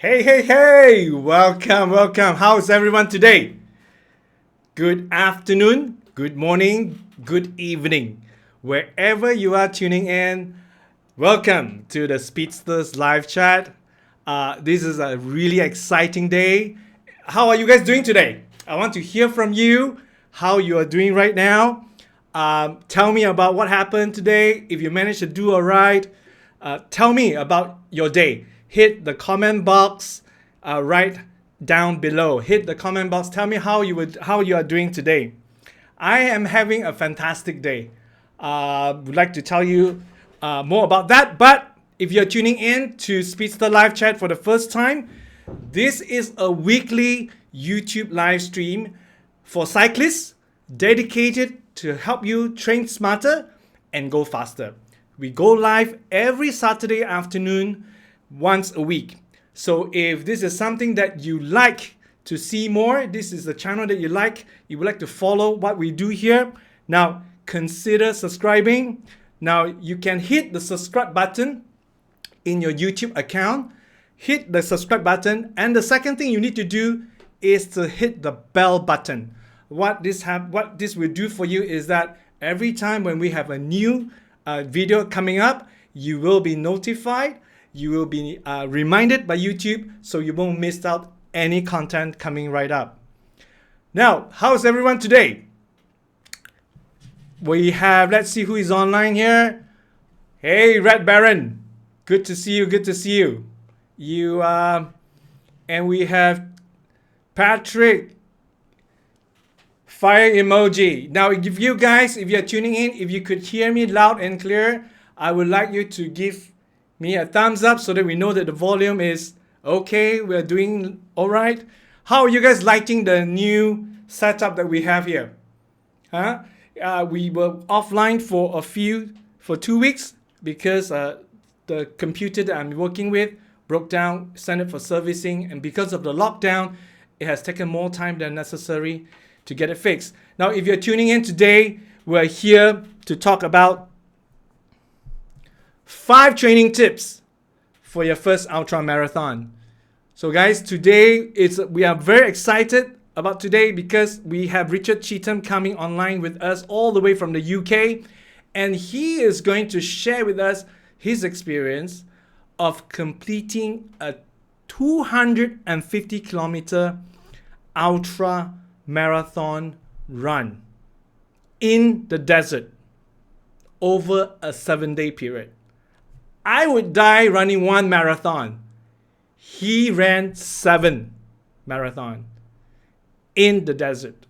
Hey, hey, hey! Welcome, welcome. How's everyone today? Good afternoon, good morning, good evening. Wherever you are tuning in, welcome to the Speedsters live chat. This is a really exciting day. How are you guys doing today? I want to hear from you how you are doing right now. Tell me about what happened today. If you managed to do all right, tell me about your day. Hit the comment box right down below. Hit the comment box. Tell me how you are doing today. I am having a fantastic day. Would like to tell you more about that. But if you're tuning in to Speedster Live Chat for the first time, this is a weekly YouTube live stream for cyclists dedicated to help you train smarter and go faster. We go live every Saturday afternoon once a week. So if this is something that you like to see more, this is the channel that you would like to follow what we do here, now consider subscribing. Now you can hit the subscribe button in your YouTube account. Hit the subscribe button, and the second thing you need to do is to hit the bell button. What this will do for you is that every time when we have a new video coming up, you will be notified. You will be reminded by YouTube, so you won't miss out any content coming right up. Now, how's everyone today? We have, let's see who is online here. Hey, Red Baron. Good to see you, good to see you. And we have Patrick. Fire emoji. Now, if you're tuning in, if you could hear me loud and clear, I would like you to give me a thumbs up so that we know that the volume is okay. We're doing all right. How are you guys liking the new setup that we have here? We were offline for 2 weeks because the computer that I'm working with broke down, sent it for servicing, and because of the lockdown, it has taken more time than necessary to get it fixed. Now, if you're tuning in today, we're here to talk about 5 training tips for your first ultra marathon. So guys, today we are very excited about today because we have Richard Cheetham coming online with us all the way from the UK, and he is going to share with us his experience of completing a 250 kilometer ultra marathon run in the desert over a 7-day period. I would die running 1 marathon. He ran 7 marathon in the desert.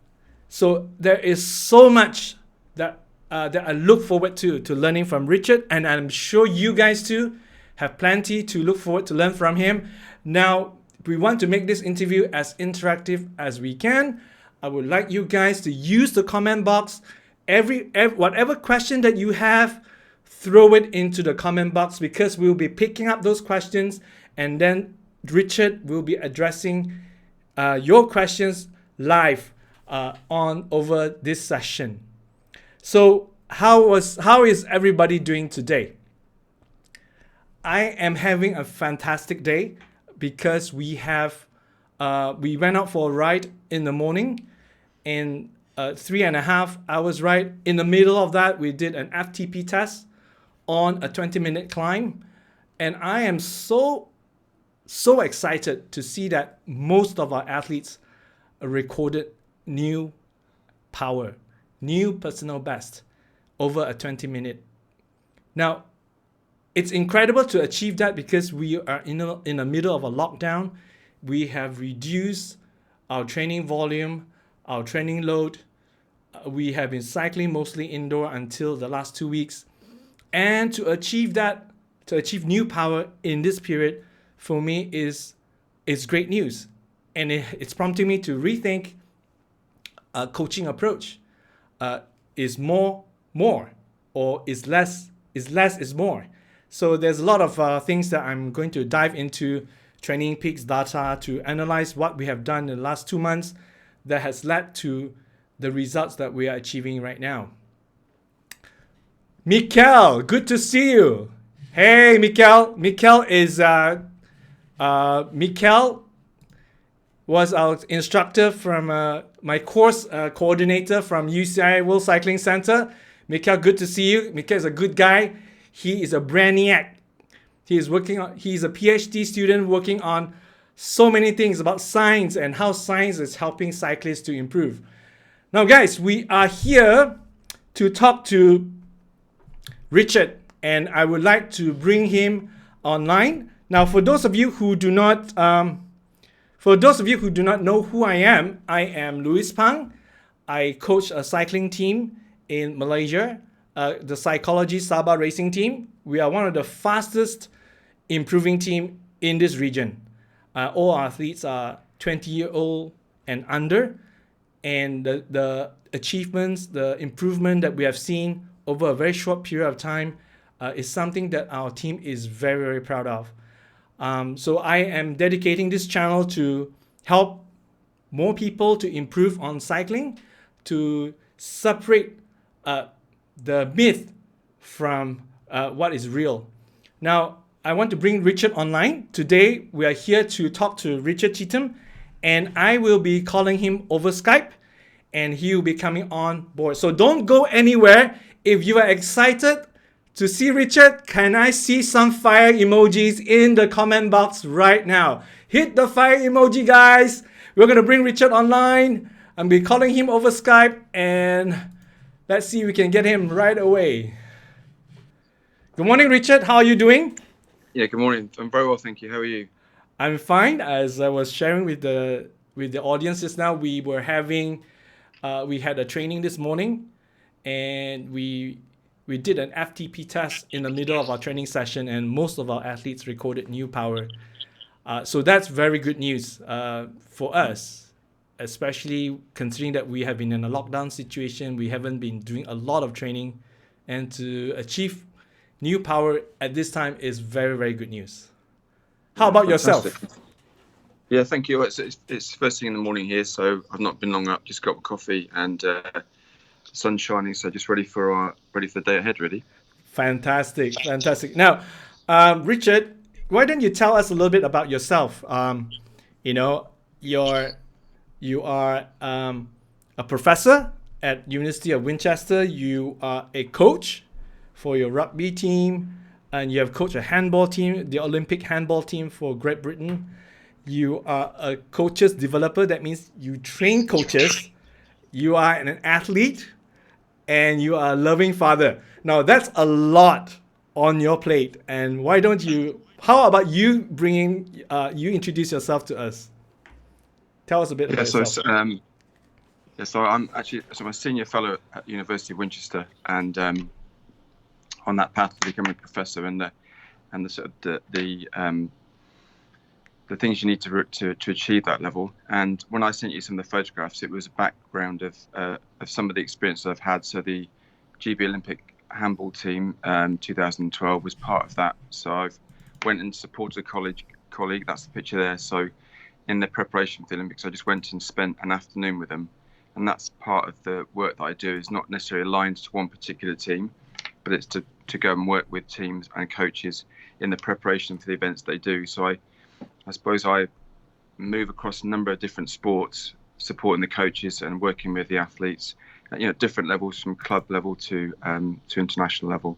So there is so much that I look forward to learning from Richard, and I'm sure you guys too have plenty to look forward to learn from him. Now, we want to make this interview as interactive as we can. I would like you guys to use the comment box. Whatever question that you have, throw it into the comment box because we'll be picking up those questions, and then Richard will be addressing your questions live over this session. So how is everybody doing today? I am having a fantastic day because we went out for a ride in the morning, in 3.5 hours ride. In the middle of that, we did an FTP test on a 20-minute climb, and I am so excited to see that most of our athletes recorded new power, new personal best over a 20-minute. Now, it's incredible to achieve that because we are in the middle of a lockdown. We have reduced our training volume, our training load. We have been cycling mostly indoor until the last 2 weeks. And to achieve new power in this period, for me is great news. And it's prompting me to rethink a coaching approach. Is more, or is less is more. So there's a lot of things that I'm going to dive into, Training Peaks data, to analyze what we have done in the last 2 months that has led to the results that we are achieving right now. Mikkel, good to see you. Hey, Mikkel. Mikkel is Mikkel was our instructor from my course coordinator from UCI World Cycling Center. Mikkel, good to see you. Mikkel is a good guy. He is a brainiac. He's a PhD student working on so many things about science and how science is helping cyclists to improve. Now, guys, we are here to talk to Richard, and I would like to bring him online. Now, for those of you who do not know who I am Louis Pang. I coach a cycling team in Malaysia, the Psychology Sabah racing team. We are one of the fastest improving team in this region. All our athletes are 20-year-old and under, and the achievements, the improvement that we have seen over a very short period of time is something that our team is very, very proud of. So I am dedicating this channel to help more people to improve on cycling, to separate the myth from what is real. Now, I want to bring Richard online. Today, we are here to talk to Richard Cheetham, and I will be calling him over Skype, and he will be coming on board. So don't go anywhere. If you are excited to see Richard, can I see some fire emojis in the comment box right now? Hit the fire emoji, guys. We're going to bring Richard online. I'll be calling him over Skype, and let's see if we can get him right away. Good morning, Richard. How are you doing? Yeah, good morning. I'm very well, thank you. How are you? I'm fine. As I was sharing with the audience just now, we had a training this morning, and we did an FTP test in the middle of our training session, and most of our athletes recorded new power. So that's very good news for us, especially considering that we have been in a lockdown situation. We haven't been doing a lot of training, and to achieve new power at this time is very, very good news. How about yourself? Yeah, thank you. It's first thing in the morning here, so I've not been long up. Just got a coffee and sun's shining, so just ready for the day ahead. Really. Fantastic. Now, Richard, why don't you tell us a little bit about yourself? You are a professor at University of Winchester. You are a coach for your rugby team, and you have coached a handball team, the Olympic handball team for Great Britain. You are a coaches developer. That means you train coaches. You are an athlete, and you are a loving father. Now, that's a lot on your plate. And how about you you introduce yourself to us? Tell us a bit about yourself. So I'm a senior fellow at University of Winchester, and on that path to becoming a professor, and the sort of the things you need to achieve that level. And when I sent you some of the photographs, it was a background of some of the experience I've had. So the GB Olympic handball team 2012 was part of that. So I've went and supported a colleague. That's the picture there. So in the preparation for the Olympics, I just went and spent an afternoon with them. And that's part of the work that I do, is not necessarily aligned to one particular team, but it's to go and work with teams and coaches in the preparation for the events they do. So I suppose I move across a number of different sports, supporting the coaches and working with the athletes at different levels, from club level to international level.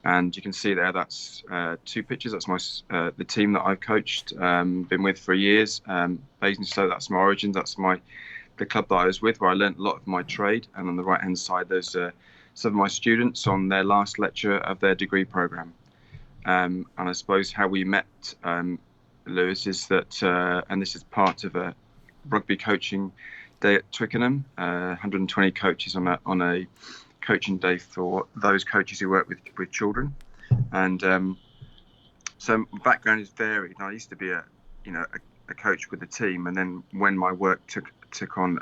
And you can see there, that's two pictures. That's the team that I've coached, been with for years. Basingstoke, that's my origins. That's the club that I was with, where I learned a lot of my trade. And on the right hand side, there's some of my students on their last lecture of their degree program. And I suppose how we met, Lewis, is that, and this is part of a rugby coaching day at Twickenham, 120 coaches on a coaching day for those coaches who work with children. And so my background is varied. I used to be a coach with a team, and then when my work took on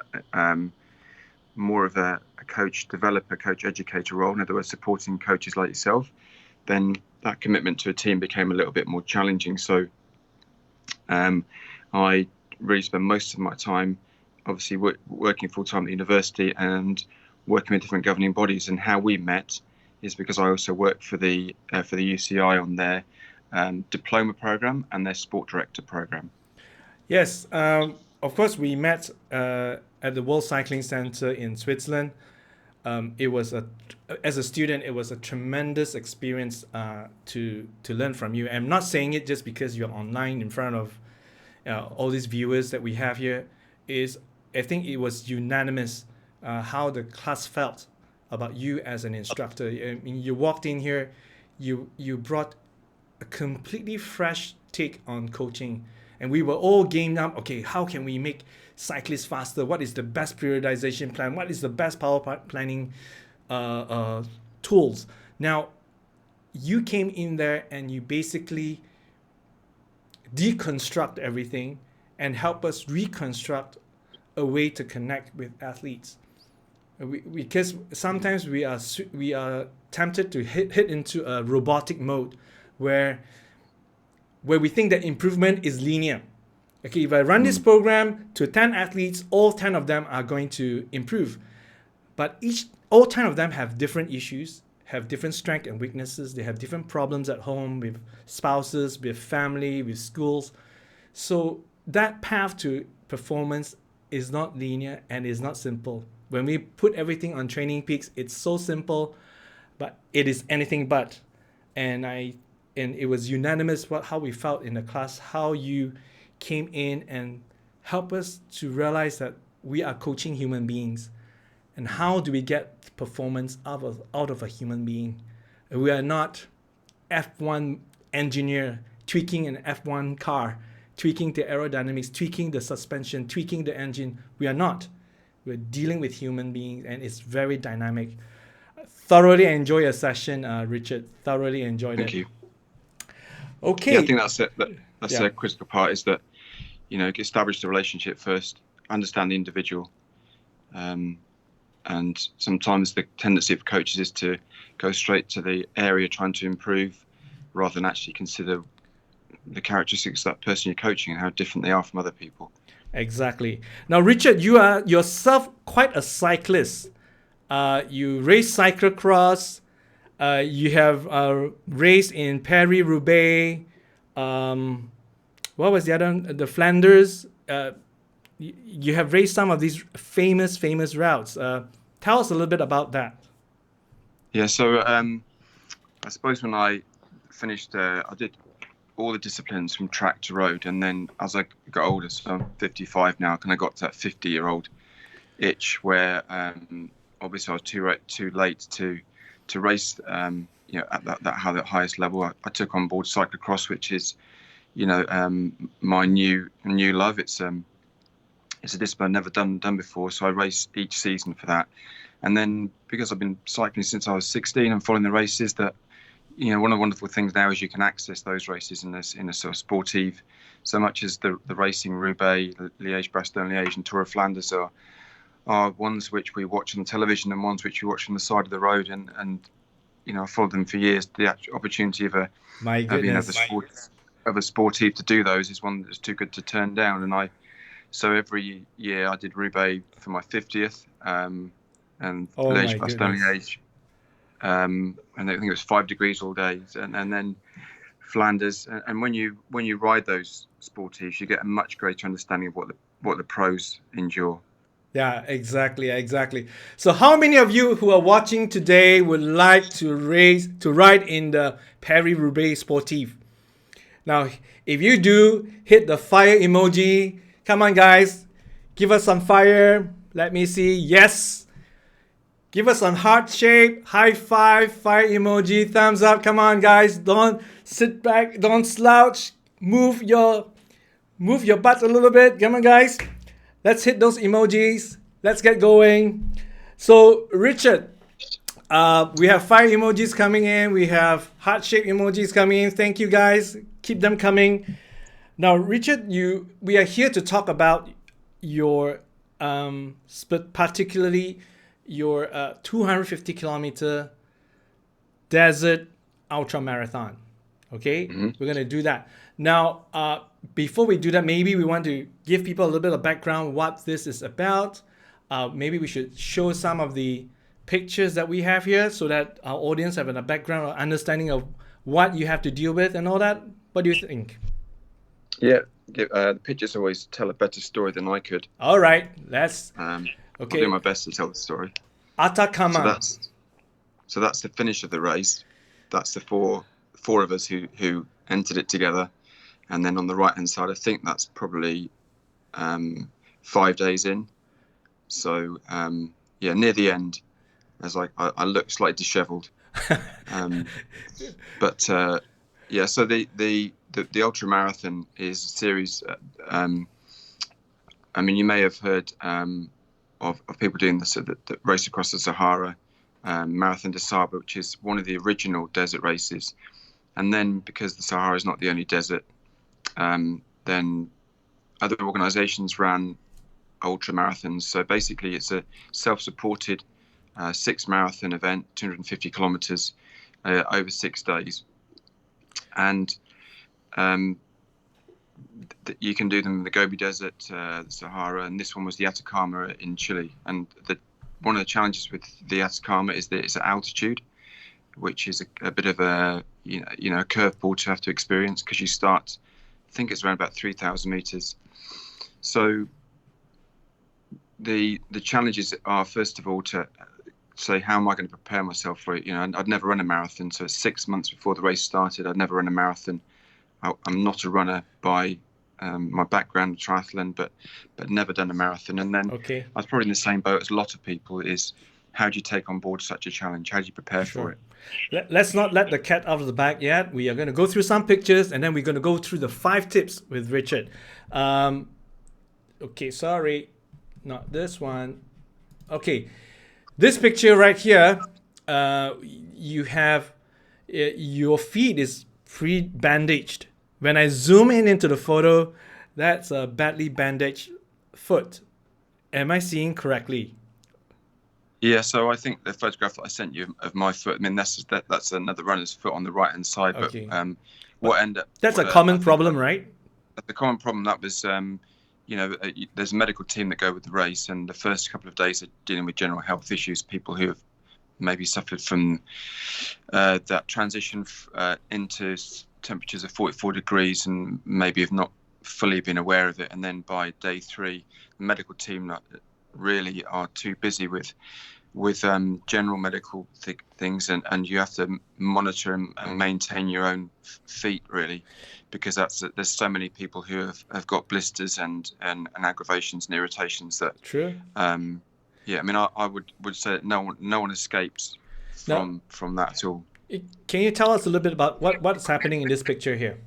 more of a coach developer, coach educator role, in other words, supporting coaches like yourself, then that commitment to a team became a little bit more challenging. So I really spend most of my time, obviously, working full-time at the university and working with different governing bodies. And how we met is because I also work for the UCI on their diploma program and their sport director program. Yes, of course, we met at the World Cycling Center in Switzerland. It was as a student, it was a tremendous experience to learn from you. I'm not saying it just because you're online in front of all these viewers that we have here. I think it was unanimous how the class felt about you as an instructor. I mean, you walked in here, you brought a completely fresh take on coaching, and we were all gamed up. Okay, how can we make cyclists faster? What is the best periodization plan? What is the best power planning tools? Now, you came in there and you basically deconstruct everything and help us reconstruct a way to connect with athletes. Because sometimes we are tempted to hit into a robotic mode where we think that improvement is linear. Okay, if I run this program to 10 athletes, all 10 of them are going to improve. But all 10 of them have different issues, have different strengths and weaknesses. They have different problems at home with spouses, with family, with schools. So that path to performance is not linear and is not simple. When we put everything on Training Peaks, it's so simple, but it is anything but. And it was unanimous how we felt in the class, how you came in and helped us to realize that we are coaching human beings. And how do we get performance out of a human being? We are not F1 engineer tweaking an F1 car, tweaking the aerodynamics, tweaking the suspension, tweaking the engine. We are not. We're dealing with human beings, and it's very dynamic. Thoroughly enjoy your session, Richard. Thoroughly enjoyed it. Thank you. Okay. Yeah, I think that's it. That's a critical part, is that, establish the relationship first, understand the individual. And sometimes the tendency of coaches is to go straight to the area trying to improve rather than actually consider the characteristics of that person you're coaching and how different they are from other people. Exactly. Now, Richard, you are yourself quite a cyclist. You race cyclocross. You have raced in Paris-Roubaix. What was the other? The Flanders. You have raced some of these famous routes. Tell us a little bit about that. Yeah, so I suppose when I finished, I did all the disciplines from track to road, and then as I got older, so I'm 55 now, kind of got to that 50-year-old itch where obviously I was too late to race at that highest level. I took on board cyclocross, which is my new love. It's a discipline I've never done before, so I race each season for that. And then because I've been cycling since I was 16 and following the races, that one of the wonderful things now is you can access those races in a sort of sportive, so much as the racing Roubaix, Liège-Bastogne-Liège and Tour of Flanders are ones which we watch on television and ones which we watch on the side of the road, and I followed them for years. The actual opportunity of a sportive to do those is one that's too good to turn down. So every year I did Roubaix for my 50th, and Liège-Bastogne-Liège. And I think it was 5 degrees all day, and then Flanders. And when you ride those sportives, you get a much greater understanding of what the pros endure. Yeah, exactly. So how many of you who are watching today would like to ride in the Paris-Roubaix Sportive? Now, if you do, hit the fire emoji. Come on, guys. Give us some fire. Let me see. Yes. Give us some heart shape, high five, fire emoji, thumbs up. Come on, guys. Don't sit back. Don't slouch. Move your butt a little bit. Come on, guys. Let's hit those emojis. Let's get going. So, Richard, we have fire emojis coming in. We have heart shape emojis coming in. Thank you, guys. Keep them coming. Now, Richard, we are here to talk about your, particularly your 250 kilometer desert ultra marathon. Okay, We're going to do that. Now, before we do that, maybe we want to give people a little bit of background what this is about. Maybe we should show some of the pictures that we have here so that our audience have a background or understanding of what you have to deal with and all that. What do you think? Yeah, the pictures always tell a better story than I could. All right, let's. I'll Okay, do my best to tell the story. So Atacama. that's the finish of the race. That's the four of us who entered it together, and then on the right hand side, I think that's probably 5 days in. So yeah, near the end, as I look slightly dishevelled. But yeah, so the ultra marathon is a series. I mean, you may have heard of people doing the race across the Sahara, Marathon des Sables, which is one of the original desert races. And then, because the Sahara is not the only desert, then other organisations ran ultra marathons. So basically, it's a self-supported 6-marathon event, 250 kilometres over 6 days, and you can do them in the Gobi Desert, the Sahara, and this one was the Atacama in Chile. And one of the challenges with the Atacama is that it's at altitude, which is a bit of a a curveball to have to experience, because you start, I think it's around about 3,000 meters. So the challenges are, first of all, to say, how am I going to prepare myself for it? I'd never run a marathon, so 6 months before the race started, I'd never run a marathon. I'm not a runner by my background, triathlon, but never done a marathon. And then I was probably in the same boat as a lot of people, is how do you take on board such a challenge? How do you prepare for it? Let's not let the cat out of the bag yet. We are going to go through some pictures, and then we're going to go through the 5 tips with Richard. Okay, sorry, not this one. Okay, this picture right here, you have your feet is pre-bandaged. When I zoom in into the photo, that's a badly bandaged foot. Am I seeing correctly? Yeah, so I think the photograph that I sent you of my foot, I mean, that's another runner's foot on the right hand side. Okay. But what ended up, that's a common problem, right? The common problem, that was there's a medical team that go with the race, and the first couple of days are dealing with general health issues, people who have maybe suffered from that transition into temperatures of 44 degrees and maybe have not fully been aware of it. And then by day 3, the medical team really are too busy with general medical things, and you have to monitor and maintain your own feet, really, because there's so many people who have got blisters and aggravations and irritations that true. Yeah, I mean, I would say that no one escapes from that at all. Can you tell us a little bit about what's happening in this picture here?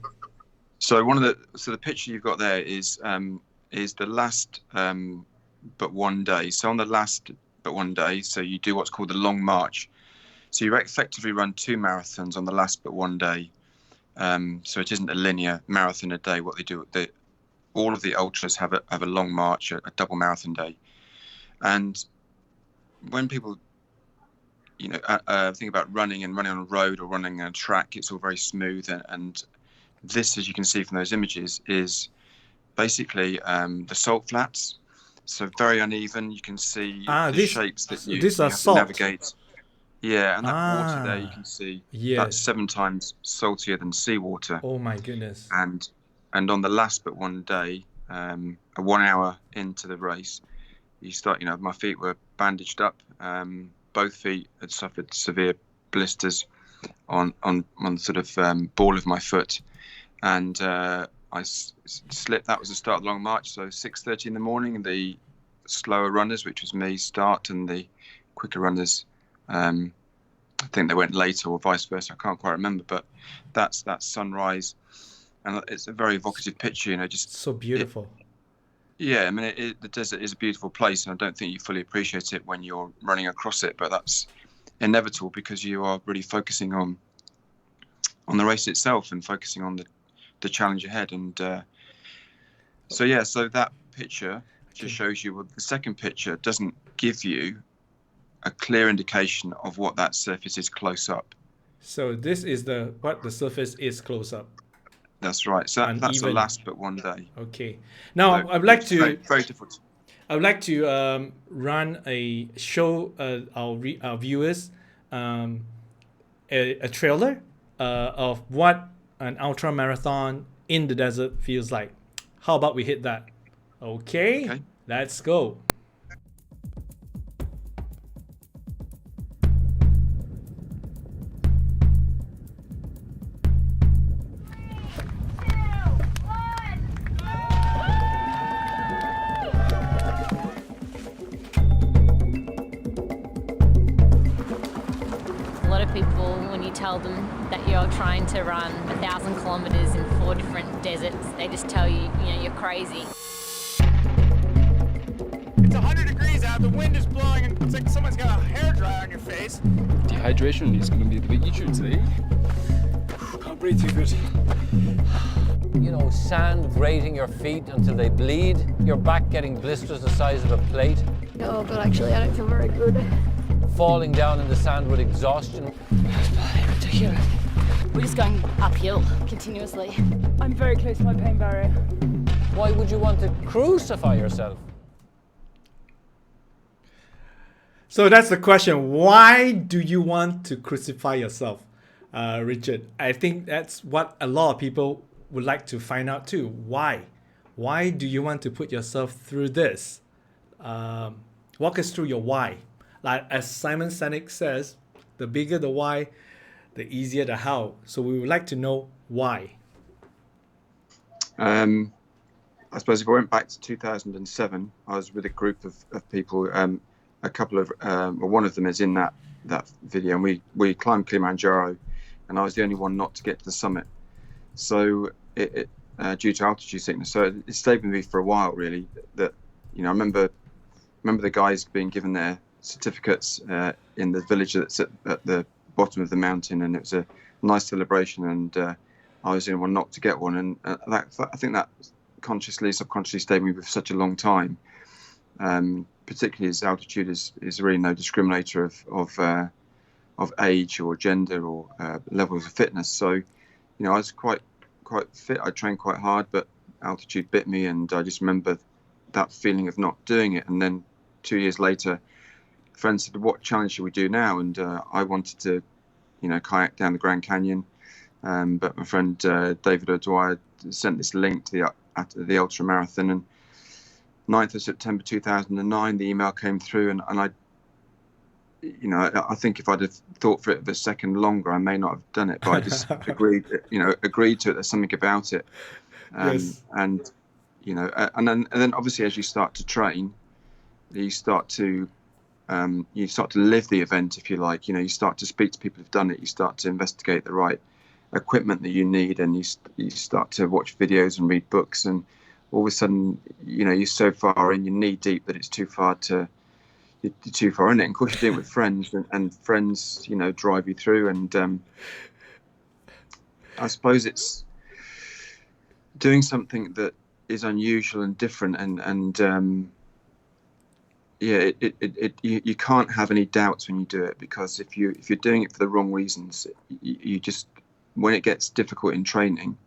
So the picture you've got there is the last but one day. So on the last but one day, so you do what's called the long march. So you effectively run 2 marathons on the last but one day. So it isn't a linear marathon a day. What they do, all of the ultras have a long march, a double marathon day. And when people think about running on a road or running on a track, it's all very smooth, and this, as you can see from those images, is basically the salt flats. So very uneven. You can see the shapes that you have to navigate. Yeah, and that water there, you can see that's 7 times saltier than seawater. Oh my goodness. And on the last but one day, 1 hour into the race, you start, my feet were bandaged up. Both feet had suffered severe blisters on sort of ball of my foot. And I slipped. That was the start of the long march. So 6:30 in the morning, the slower runners, which was me, start, and the quicker runners, I think they went later or vice versa. I can't quite remember, but that's sunrise, and it's a very evocative picture. Just so beautiful. Yeah, I mean, the desert is a beautiful place, and I don't think you fully appreciate it when you're running across it. But that's inevitable, because you are really focusing on the race itself and focusing on the challenge ahead. And so that picture just shows you. Well, the second picture doesn't give you a clear indication of what that surface is close up. So this is what the surface is close up. That's right. So that's the last but one day. Okay. Now so I'd like to very difficult. I would like to show our viewers a trailer of what an ultra marathon in the desert feels like. How about we hit that? Okay. Let's go. A lot of people, when you tell them that you're trying to run 1,000 kilometers in 4 different deserts, they just tell you, you're crazy. It's 100 degrees out, the wind is blowing, and it's like someone's got a hairdryer on your face. Dehydration is going to be the big issue today. Can't breathe too good. Sand grating your feet until they bleed, your back getting blisters the size of a plate. Oh God, actually I don't feel very good. Falling down in the sand with exhaustion. Ridiculous. We're just going uphill continuously. I'm very close to my pain barrier. Why would you want to crucify yourself? So that's the question. Why do you want to crucify yourself, Richard? I think that's what a lot of people would like to find out too. Why? Why do you want to put yourself through this? Walk us through your why. Like as Simon Sinek says, the bigger the why, the easier the how. So we would like to know why. I suppose if I went back to 2007, I was with a group of people. A couple of, one of them is in that video, and we climbed Kilimanjaro, and I was the only one not to get to the summit. So it due to altitude sickness. So it stayed with me for a while, really. That I remember the guys being given their certificates in the village that's at the bottom of the mountain, and it was a nice celebration, and I was the only one not to get one, and I think that consciously, subconsciously stayed with me for such a long time. Particularly as altitude is really no discriminator of age or gender or levels of fitness. So, I was quite fit. I trained quite hard, but altitude bit me, and I just remember that feeling of not doing it. And then 2 years later, a friend said, "What challenge should we do now?" And I wanted to, kayak down the Grand Canyon, but my friend David O'Dwyer sent this link to the ultra marathon, and 9th of September 2009, the email came through, and I think if I'd have thought for it a second longer, I may not have done it, but I just agreed to it. There's something about it. Yes. And then obviously as you start to train, you start to live the event, if you like. You start to speak to people who've done it. You start to investigate the right equipment that you need, and you start to watch videos and read books, and all of a sudden, you're so far in, you're knee deep, that it's too far you're too far in it. And of course, you're doing it with friends, and friends, drive you through. And I suppose it's doing something that is unusual and different, and you can't have any doubts when you do it, because if you're doing it for the wrong reasons, you just, when it gets difficult in training,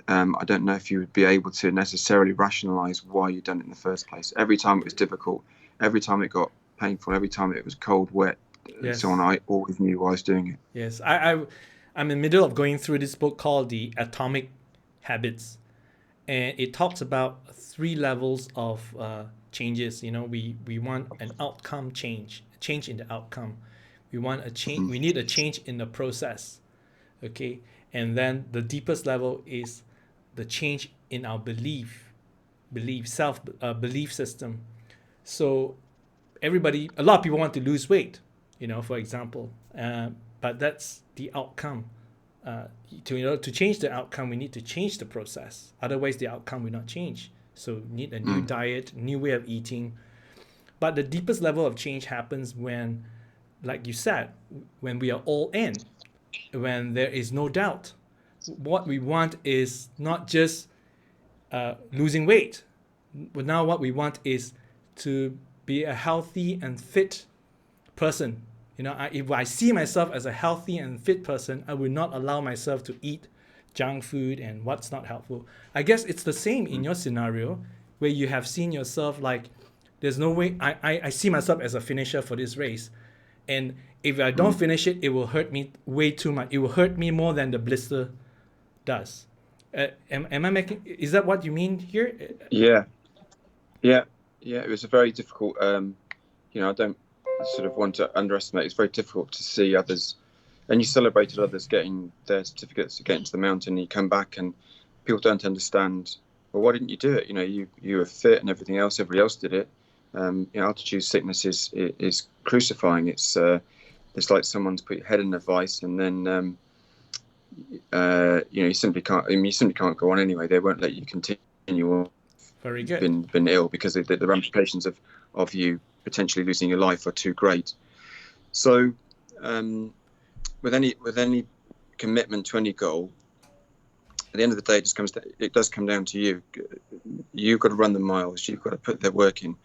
I don't know if you would be able to necessarily rationalize why you've done it in the first place. Every time it was difficult, every time it got painful, every time it was cold, wet, Yes. so on, I always knew why I was doing it. Yes, I'm in the middle of going through this book called The Atomic Habits, and it talks about 3 levels of changes. We want an outcome change in the outcome. We want a change. We need a change in the process. Okay, and then the deepest level is the change in our belief system. So a lot of people want to lose weight, for example, but that's the outcome. To change the outcome, we need to change the process. Otherwise, the outcome will not change. So we need a new diet, new way of eating. But the deepest level of change happens when, like you said, when we are all in, when there is no doubt. What we want is not just losing weight. But now what we want is to be a healthy and fit person. If I see myself as a healthy and fit person, I will not allow myself to eat junk food and what's not helpful. I guess it's the same in your scenario, where you have seen yourself like, there's no way, I see myself as a finisher for this race. And if I don't finish it, it will hurt me way too much. It will hurt me more than the blister does. Am I making? Is that what you mean here? Yeah. It was a very difficult. I don't sort of want to underestimate. It's very difficult to see others, and you celebrated others getting their certificates to get into the mountain. And you come back, and people don't understand. Well, why didn't you do it? You were fit and everything else. Everybody else did it. Altitude sickness is crucifying. It's like someone's put your head in a vice, and then you simply can't. You simply can't go on anyway. They won't let you continue on. Very good. Been ill because the ramifications of you potentially losing your life are too great. So, with any commitment to any goal, at the end of the day, it does come down to you. You've got to run the miles. You've got to put the work in.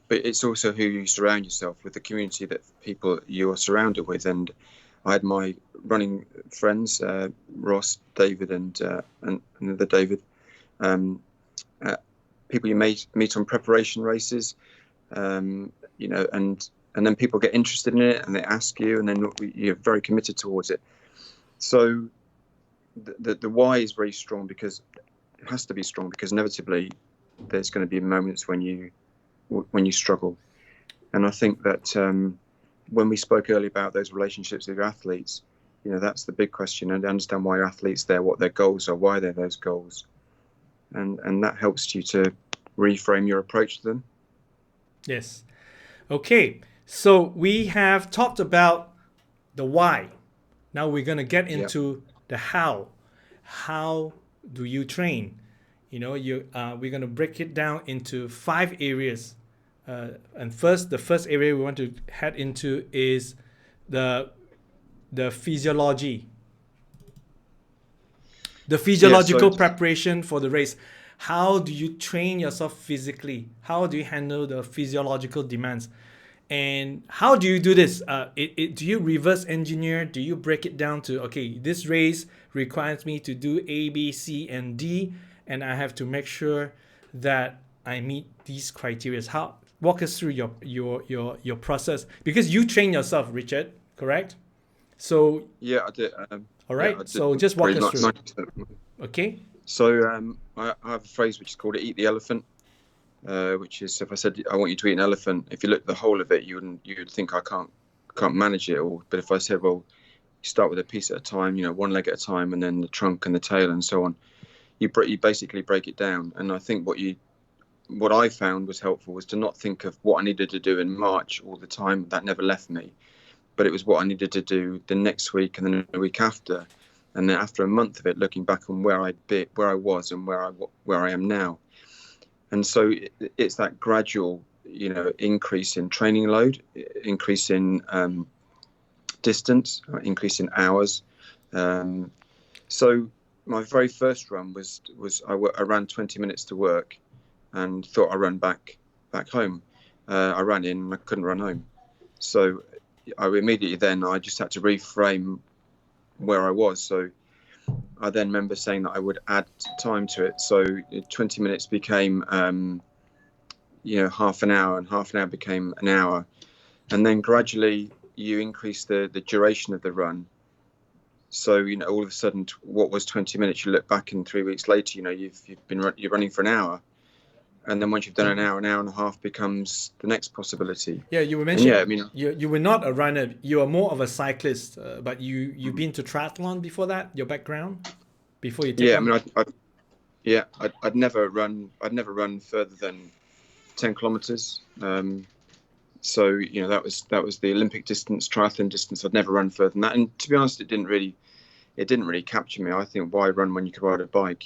But it's also who you surround yourself with, the community that people you are surrounded with. And I had my running friends, Ross, David, and another David, people you meet on preparation races, and then people get interested in it and they ask you, and then you're very committed towards it. So the why is very strong, because it has to be strong, because inevitably there's going to be moments when you struggle. And I think that when we spoke earlier about those relationships with your athletes, that's the big question, and understand why your athletes there, what their goals are, why they're those goals, and that helps you to reframe your approach to them. Yes. Okay, so we have talked about the why. Now we're going to get into the how. How do you train? We're going to break it down into 5 areas. And the first area we want to head into is the physiology. The physiological preparation for the race. How do you train yourself physically? How do you handle the physiological demands? And how do you do this? Do you reverse engineer? Do you break it down to, okay, this race requires me to do A, B, C, and D, and I have to make sure that I meet these criteria? Walk us through your process, because you train yourself, Richard, correct? So yeah, I did. All right. So just walk us through. Okay. So I have a phrase which is called "eat the elephant," which is, if I said I want you to eat an elephant, if you look at the whole of it, you'd think I can't manage it all. But if I said, well, you start with a piece at a time, one leg at a time, and then the trunk and the tail and so on, you basically break it down. And I think what I found was helpful was to not think of what I needed to do in March all the time. That never left me, but it was what I needed to do the next week and then the week after. And then after a month of it, looking back on where I was and where I am now. And so it's that gradual, increase in training load, increase in distance, increase in hours. So my very first run was I ran 20 minutes to work and thought I'd run back home. I ran in and I couldn't run home. So I just had to reframe where I was. So I then remember saying that I would add time to it. So 20 minutes became, half an hour, and half an hour became an hour. And then gradually you increase the duration of the run. So, all of a sudden, what was 20 minutes, you look back and 3 weeks later, you're running for an hour. And then once you've done an hour and a half becomes the next possibility. Yeah, you were mentioning you were not a runner. You are more of a cyclist, but you've been to triathlon before that. Your background before you. I'd never run further than 10 kilometers. So that was the Olympic distance, triathlon distance. I'd never run further than that. And to be honest, it didn't really capture me. I think, why run when you could ride a bike?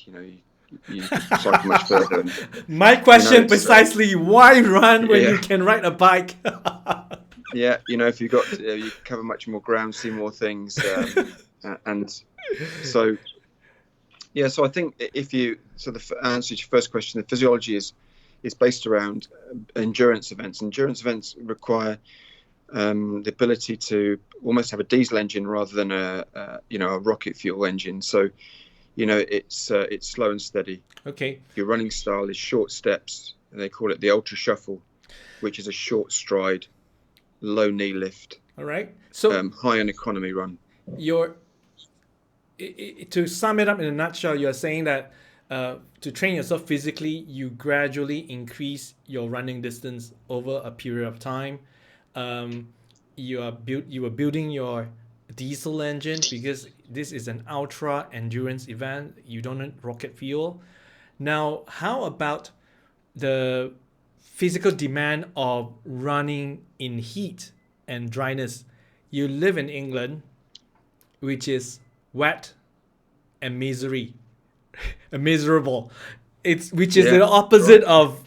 You could cycle much further. My question precisely: why run when you can ride a bike? If you cover much more ground, see more things, and so So I think the answer to your first question, the physiology is based around endurance events. Endurance events require the ability to almost have a diesel engine rather than a rocket fuel engine. So it's slow and steady. Okay. Your running style is short steps. They call it the ultra shuffle, which is a short stride, low knee lift, All right. So high in economy run. to sum it up in a nutshell, you're saying that to train yourself physically, you gradually increase your running distance over a period of time. You were building your diesel engine because this is an ultra endurance event. You don't need rocket fuel. Now, how about the physical demand of running in heat and dryness? You live in England, which is wet and misery, miserable. It's which is the opposite of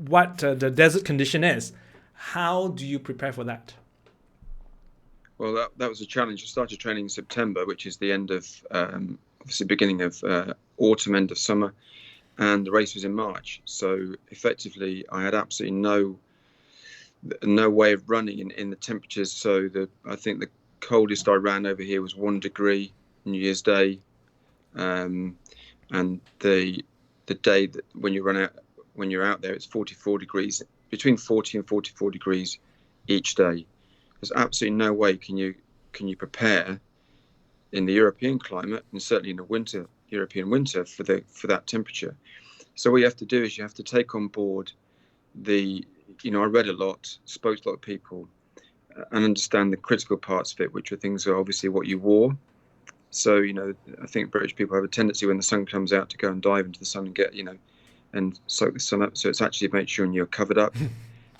what the desert condition is. How do you prepare for that? Well, that was a challenge. I started training in September, which is the end of obviously beginning of autumn, end of summer, and the race was in March. So effectively, I had absolutely no way of running in the temperatures. So I think the coldest I ran over here was 1 degree New Year's Day, and the day that when you're out there, it's 44 degrees, between 40 and 44 degrees each day. There's absolutely no way can you prepare in the European climate, and certainly in the European winter for that temperature. So what you have to do is you have to take on board I read a lot, spoke to a lot of people, and understand the critical parts of it, which are things are obviously what you wore. So, I think British people have a tendency when the sun comes out to go and dive into the sun and get, and soak the sun up. So it's actually make sure you're covered up,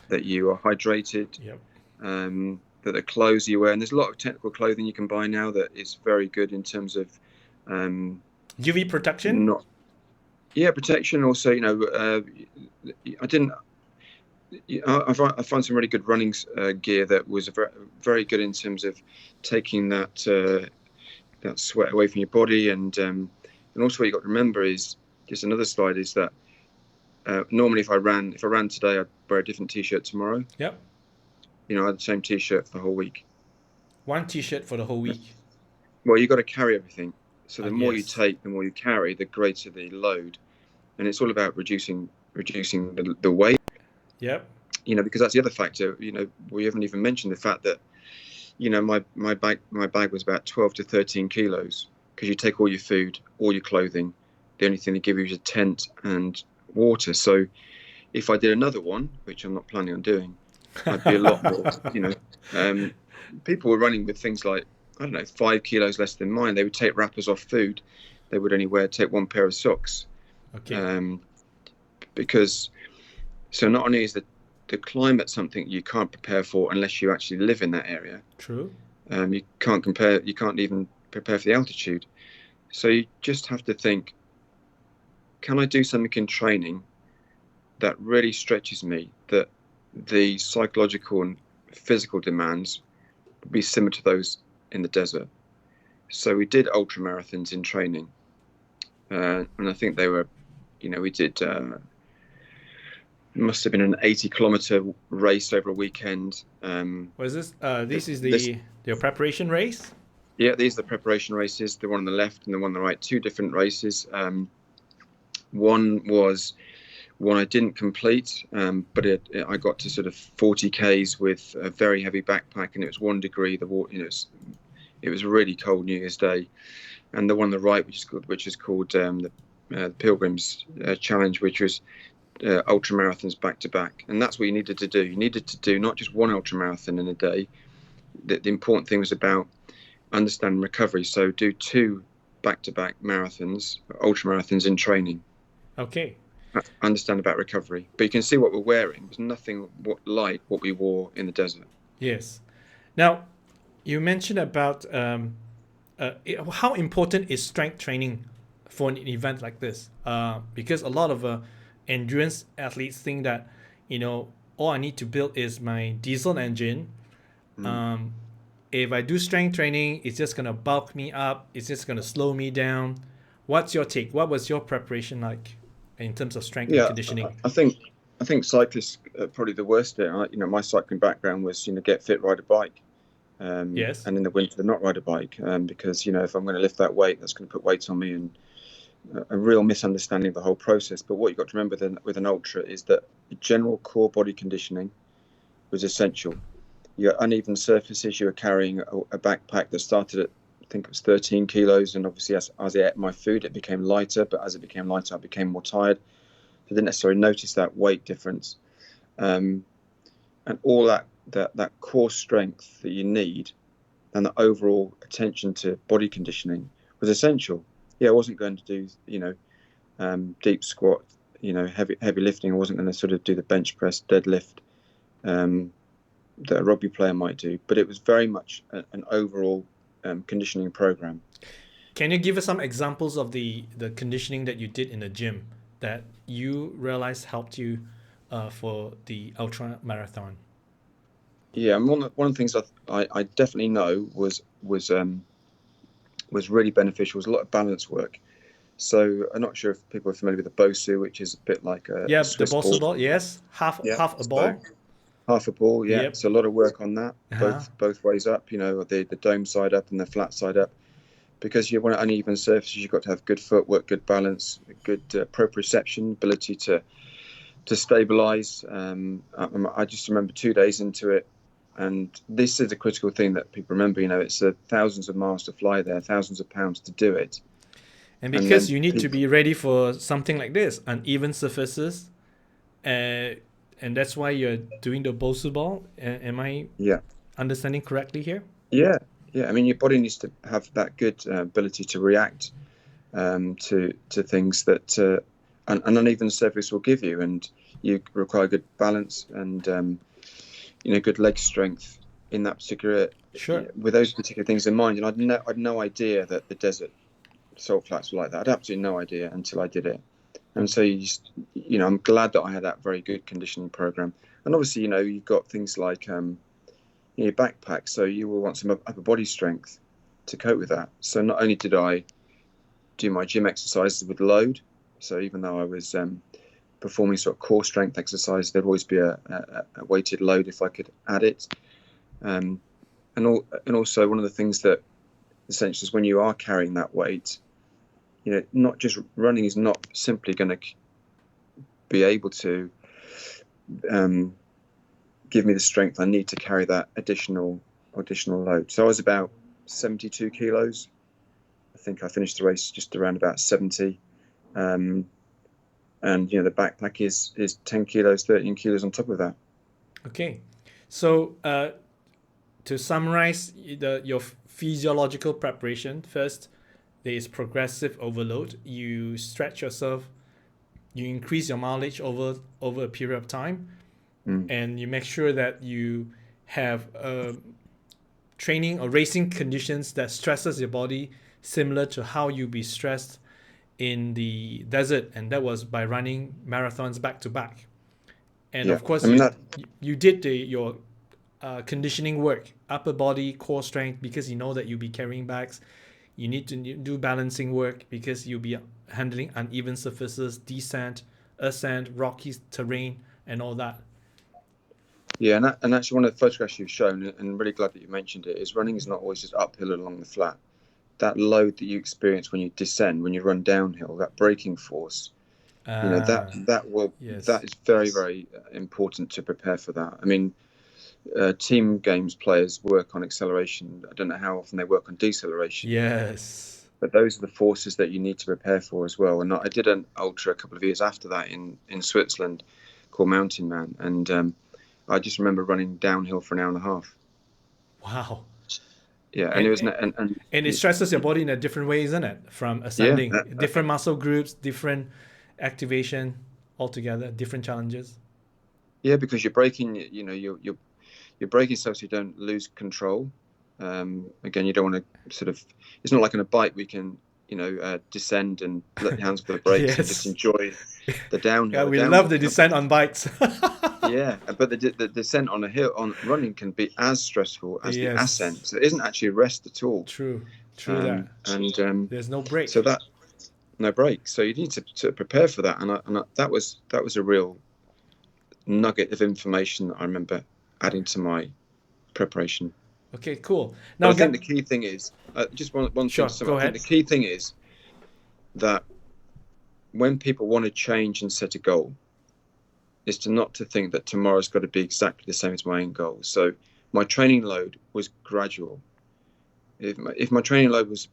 that you are hydrated, that the clothes you wear, and there's a lot of technical clothing you can buy now that is very good in terms of UV protection. Protection. Also, I found some really good running gear that was very, very good in terms of taking that sweat away from your body, and also what you got to remember is just another slide is that normally if I ran today, I'd wear a different t-shirt tomorrow. Yep. I had the same t-shirt for the whole week. One t-shirt for the whole week. Well, you got to carry everything. So the more you take, the more you carry, the greater the load, and it's all about reducing the weight. Yep. Because that's the other factor. We haven't even mentioned the fact that my bag was about 12 to 13 kilos, because you take all your food, all your clothing. The only thing they give you is a tent and water. So if I did another one, which I'm not planning on doing, I'd be a lot more. People were running with things like, 5 kilos less than mine. They would take wrappers off food. They would only take one pair of socks. Okay. Because so not only is the climate something you can't prepare for unless you actually live in that area. True. You can't even prepare for the altitude. So you just have to think, can I do something in training that really stretches me, that the psychological and physical demands would be similar to those in the desert? So we did ultra marathons in training, and I think they were, we did must have been an 80-kilometer race over a weekend. Was this this is your preparation race? Yeah, these are the preparation races, the one on the left and the one on the right, 2 different races. One was one I didn't complete, but I got to sort of 40 Ks with a very heavy backpack, and it was 1 degree. The water, it was really cold New Year's Day. And the one on the right, which is called the Pilgrims Challenge, which was ultra marathons back to back. And that's what you needed to do. You needed to do not just one ultra marathon in a day. The important thing was about understanding recovery. So do 2 back-to-back marathons, ultra marathons in training. Okay. Understand about recovery. But you can see what we're wearing was nothing like what we wore in the desert. Yes. Now, you mentioned about how important is strength training for an event like this? Because a lot of endurance athletes think that, all I need to build is my diesel engine. If I do strength training, it's just going to bulk me up. It's just going to slow me down. What's your take? What was your preparation like in terms of strength and conditioning? I think cyclists are probably the worst there. My cycling background was, get fit, ride a bike. Yes. And in the winter, not ride a bike, because, if I'm going to lift that weight, that's going to put weight on me, and a real misunderstanding of the whole process. But what you've got to remember then with an ultra is that general core body conditioning was essential. Your uneven surfaces, you were carrying a backpack that started at, I think it was 13 kilos, and obviously as I ate my food, it became lighter, but as it became lighter, I became more tired. I didn't necessarily notice that weight difference. And all that core strength that you need and the overall attention to body conditioning was essential. Yeah, I wasn't going to do, deep squat, heavy lifting. I wasn't going to sort of do the bench press, deadlift that a rugby player might do, but it was very much an overall conditioning program. Can you give us some examples of the conditioning that you did in the gym that you realized helped you for the ultra marathon? Yeah, and one of the things I definitely know was really beneficial was a lot of balance work. So I'm not sure if people are familiar with the BOSU, which is a bit like a the Bosu ball, yes, half a ball. Half a ball, yeah. Yep. So a lot of work on that, both ways up. The dome side up and the flat side up, because you want uneven surfaces. You've got to have good footwork, good balance, good proprioception, ability to stabilize. I just remember 2 days into it, and this is a critical thing that people remember. It's thousands of miles to fly there, thousands of pounds to do it. And because you need to be ready for something like this, uneven surfaces, and that's why you're doing the Bosu ball. Am I understanding correctly here? Yeah. I mean, your body needs to have that good ability to react to things that an uneven surface will give you, and you require good balance and good leg strength in that particular. Sure. With those particular things in mind, and I'd no idea that the desert salt flats were like that. I'd absolutely no idea until I did it. And so I'm glad that I had that very good conditioning program. And obviously, you've got things like your backpack, so you will want some upper body strength to cope with that. So not only did I do my gym exercises with load, so even though I was performing sort of core strength exercises, there'd always be a weighted load if I could add it. And also one of the things that essentially is when you are carrying that weight, not just running is not simply going to be able to give me the strength I need to carry that additional load. So I was about 72 kilos. I think I finished the race just around about 70. And the backpack is 10 kilos, 13 kilos on top of that. Okay. So to summarize your physiological preparation, first, there is progressive overload. You stretch yourself, you increase your mileage over a period of time, and you make sure that you have training or racing conditions that stresses your body similar to how you be stressed in the desert, and that was by running marathons back to back. And of course, you did your conditioning work, upper body, core strength, because you know that you'll be carrying bags. You need to do balancing work because you'll be handling uneven surfaces, descent, ascent, rocky terrain, and all that. Yeah, and actually one of the photographs you've shown, and I'm really glad that you mentioned it, is running is not always just uphill along the flat. That load that you experience when you descend, when you run downhill, that braking force, that is very, very important to prepare for that. I mean, team games players work on acceleration. I don't know how often they work on deceleration. Yes. But those are the forces that you need to prepare for as well. And I did an ultra a couple of years after that in Switzerland called Mountain Man. And I just remember running downhill for an hour and a half. Wow. Yeah, and it was and it stresses your body in a different way, isn't it? From ascending, different muscle groups, different activation altogether, different challenges. Yeah, because you're braking, you're braking so you don't lose control. Again, you don't want to sort of. It's not like on a bike we can, descend and let your hands off the brakes and just enjoy the downhill. Yeah, we love the descent on bikes. Yeah, but the descent on a hill on running can be as stressful as the ascent. So it isn't actually a rest at all. True that. And there's no break. So that no break. So you need to prepare for that. And that was a real nugget of information that I remember adding to my preparation. Okay, cool. Now I think the key thing is just one thing. Go ahead. The key thing is that when people want to change and set a goal, is to not to think that tomorrow's got to be exactly the same as my end goal. So my training load was gradual. If my training load was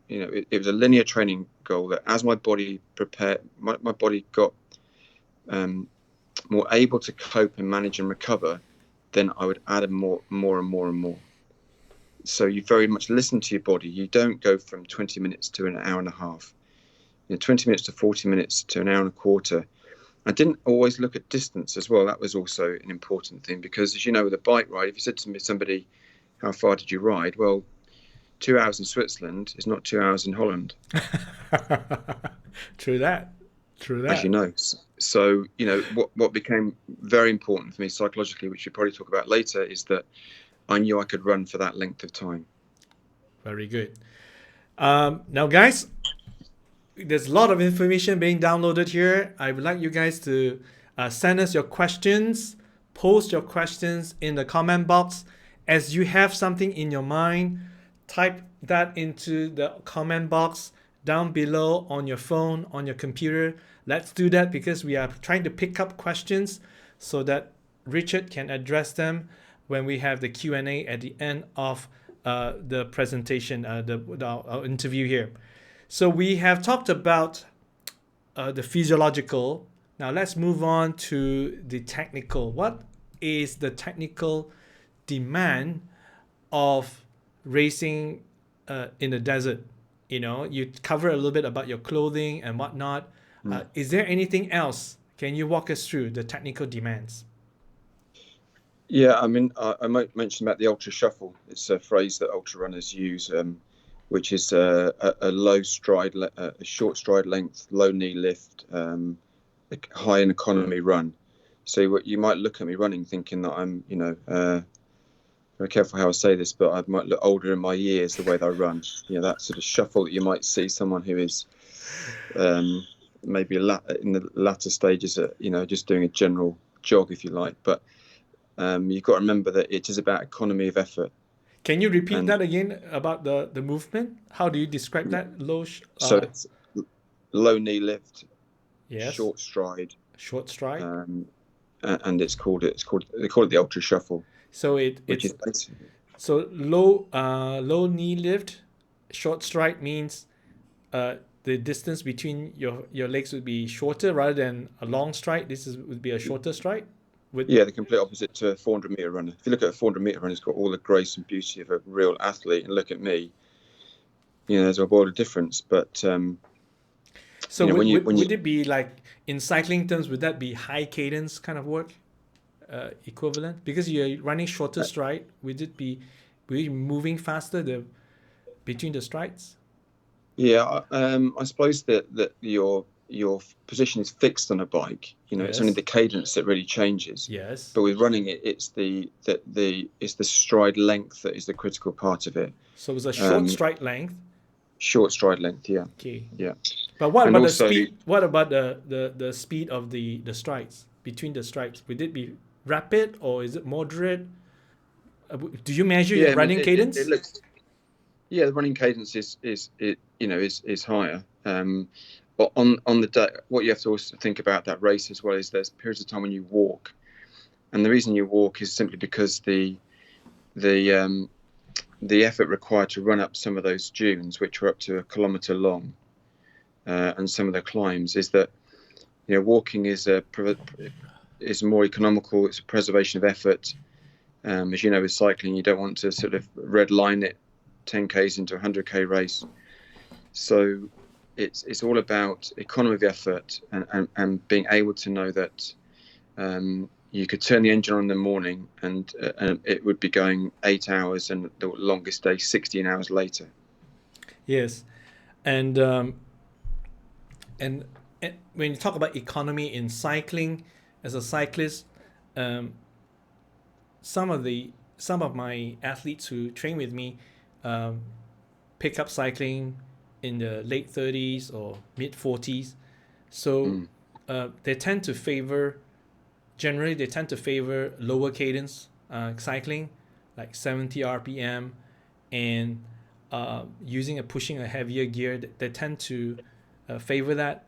it was a linear training goal, that as my body prepared, my body got more able to cope and manage and recover, then I would add more and more. So you very much listen to your body. You don't go from 20 minutes to an hour and a half, 20 minutes to 40 minutes to an hour and a quarter. I didn't always look at distance as well. That was also an important thing, because as you know, with a bike ride, if you said to somebody, how far did you ride? Well, 2 hours in Switzerland is not 2 hours in Holland. True that. As you know. So, what became very important for me psychologically, which we'll probably talk about later, is that I knew I could run for that length of time. Very good. Now, guys, there's a lot of information being downloaded here. I would like you guys to send us your questions, post your questions in the comment box. As you have something in your mind, type that into the comment box down below on your phone, on your computer. Let's do that, because we are trying to pick up questions so that Richard can address them when we have the Q&A at the end of the presentation, our interview here. So we have talked about the physiological. Now let's move on to the technical. What is the technical demand of racing in the desert? You cover a little bit about your clothing and whatnot. Is there anything else? Can you walk us through the technical demands? Yeah, I mean, I might mention about the ultra shuffle. It's a phrase that ultra runners use, which is a low stride, a short stride length, low knee lift, high in economy run. So you might look at me running thinking that I'm, very careful how I say this, but I might look older in my years the way that I run. That sort of shuffle that you might see someone who is maybe in the latter stages, just doing a general jog, if you like. But you've got to remember that it is about economy of effort. Can you repeat that again about the movement? How do you describe that? So it's low knee lift, yes, short stride, and they call it the ultra shuffle. So so low knee lift, short stride means the distance between your legs would be shorter rather than a long stride. Would be a shorter stride. The complete opposite to a 400-meter runner. If you look at a 400-meter runner, it's got all the grace and beauty of a real athlete, and look at me. There's a world of difference. But so would it be like, in cycling terms, would that be high cadence kind of work? Equivalent, because you're running shorter stride, will you be moving faster between the strides? I suppose that your position is fixed on a bike. Yes. It's only the cadence that really changes. Yes. But with running it's the stride length that is the critical part of it. So it's a short stride length. Short stride length, yeah. Okay. Yeah. But what about the speed? What about the speed of the strides between the strides? Would it be rapid or is it moderate? Do you measure your running cadence? The running cadence is higher. But on the day, what you have to also think about that race as well is there's periods of time when you walk, and the reason you walk is simply because the effort required to run up some of those dunes, which are up to 1 kilometre long, and some of the climbs, is that walking is more economical. It's a preservation of effort. As you know, with cycling, you don't want to sort of red line it 10Ks into a 100K race. So it's all about economy of effort and being able to know that you could turn the engine on in the morning and it would be going 8 hours, and the longest day 16 hours later. Yes, and when you talk about economy in cycling, as a cyclist, some of my athletes who train with me pick up cycling in the late 30s or mid 40s. So they tend to favor lower cadence cycling, like 70 RPM, and pushing a heavier gear. They tend to favor that,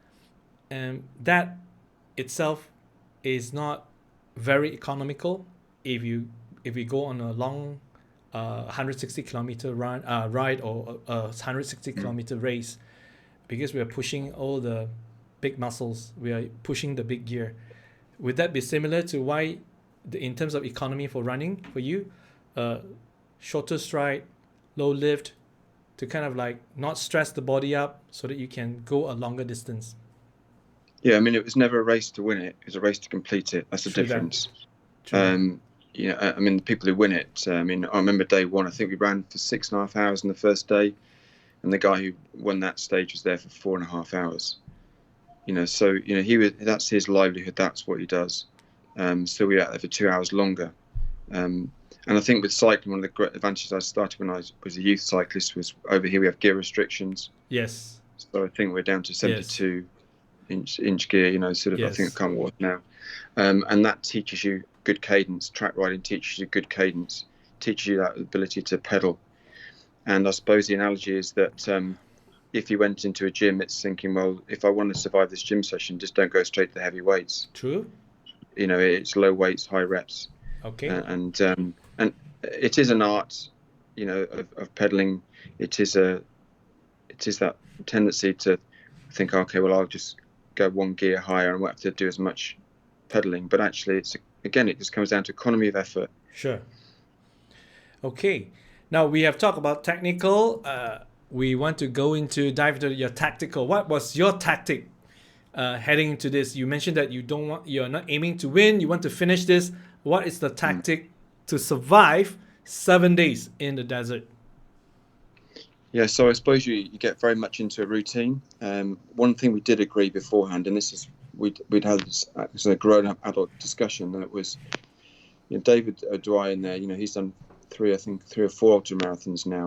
and that itself is not very economical if you go on a long 160 kilometer ride or a 160 kilometer race, because we are pushing all the big muscles, we are pushing the big gear. Would that be similar to why, in terms of economy for running for you, shorter stride, low lift, to kind of like not stress the body up so that you can go a longer distance? Yeah, I mean, it was never a race to win it. It was a race to complete it. That's the True that. difference. True that. You know, I mean, the people who win it, I mean, I remember day one, I think we ran for 6.5 hours on the first day. And the guy who won that stage was there for 4.5 hours. You know, so, you know, that's his livelihood. That's what he does. So we were out there for 2 hours longer. And I think with cycling, one of the great advantages I started when I was a youth cyclist was over here we have gear restrictions. Yes. So I think we're down to 72 inch gear, you know, sort of, I think I can't remember what now. And that teaches you good cadence. Track riding teaches you good cadence, teaches you that ability to pedal. And I suppose the analogy is that if you went into a gym, it's thinking, well, if I want to survive this gym session, just don't go straight to the heavy weights. True. You know, it's low weights, high reps. Okay. And it is an art, you know, of pedaling. It is that tendency to think, okay, well, I'll just go one gear higher and I won't have to do as much pedaling. But actually, it just comes down to economy of effort. Sure. Okay. Now we have talked about technical. We want to dive into your tactical. What was your tactic heading into this? You mentioned that you're not aiming to win. You want to finish this. What is the tactic to survive 7 days in the desert? Yeah, so I suppose you get very much into a routine. One thing we did agree beforehand, and this is we'd had this as a grown-up adult discussion, and it was, you know, David O'Dwyer in there. You know, he's done 3 or 4 ultramarathons now,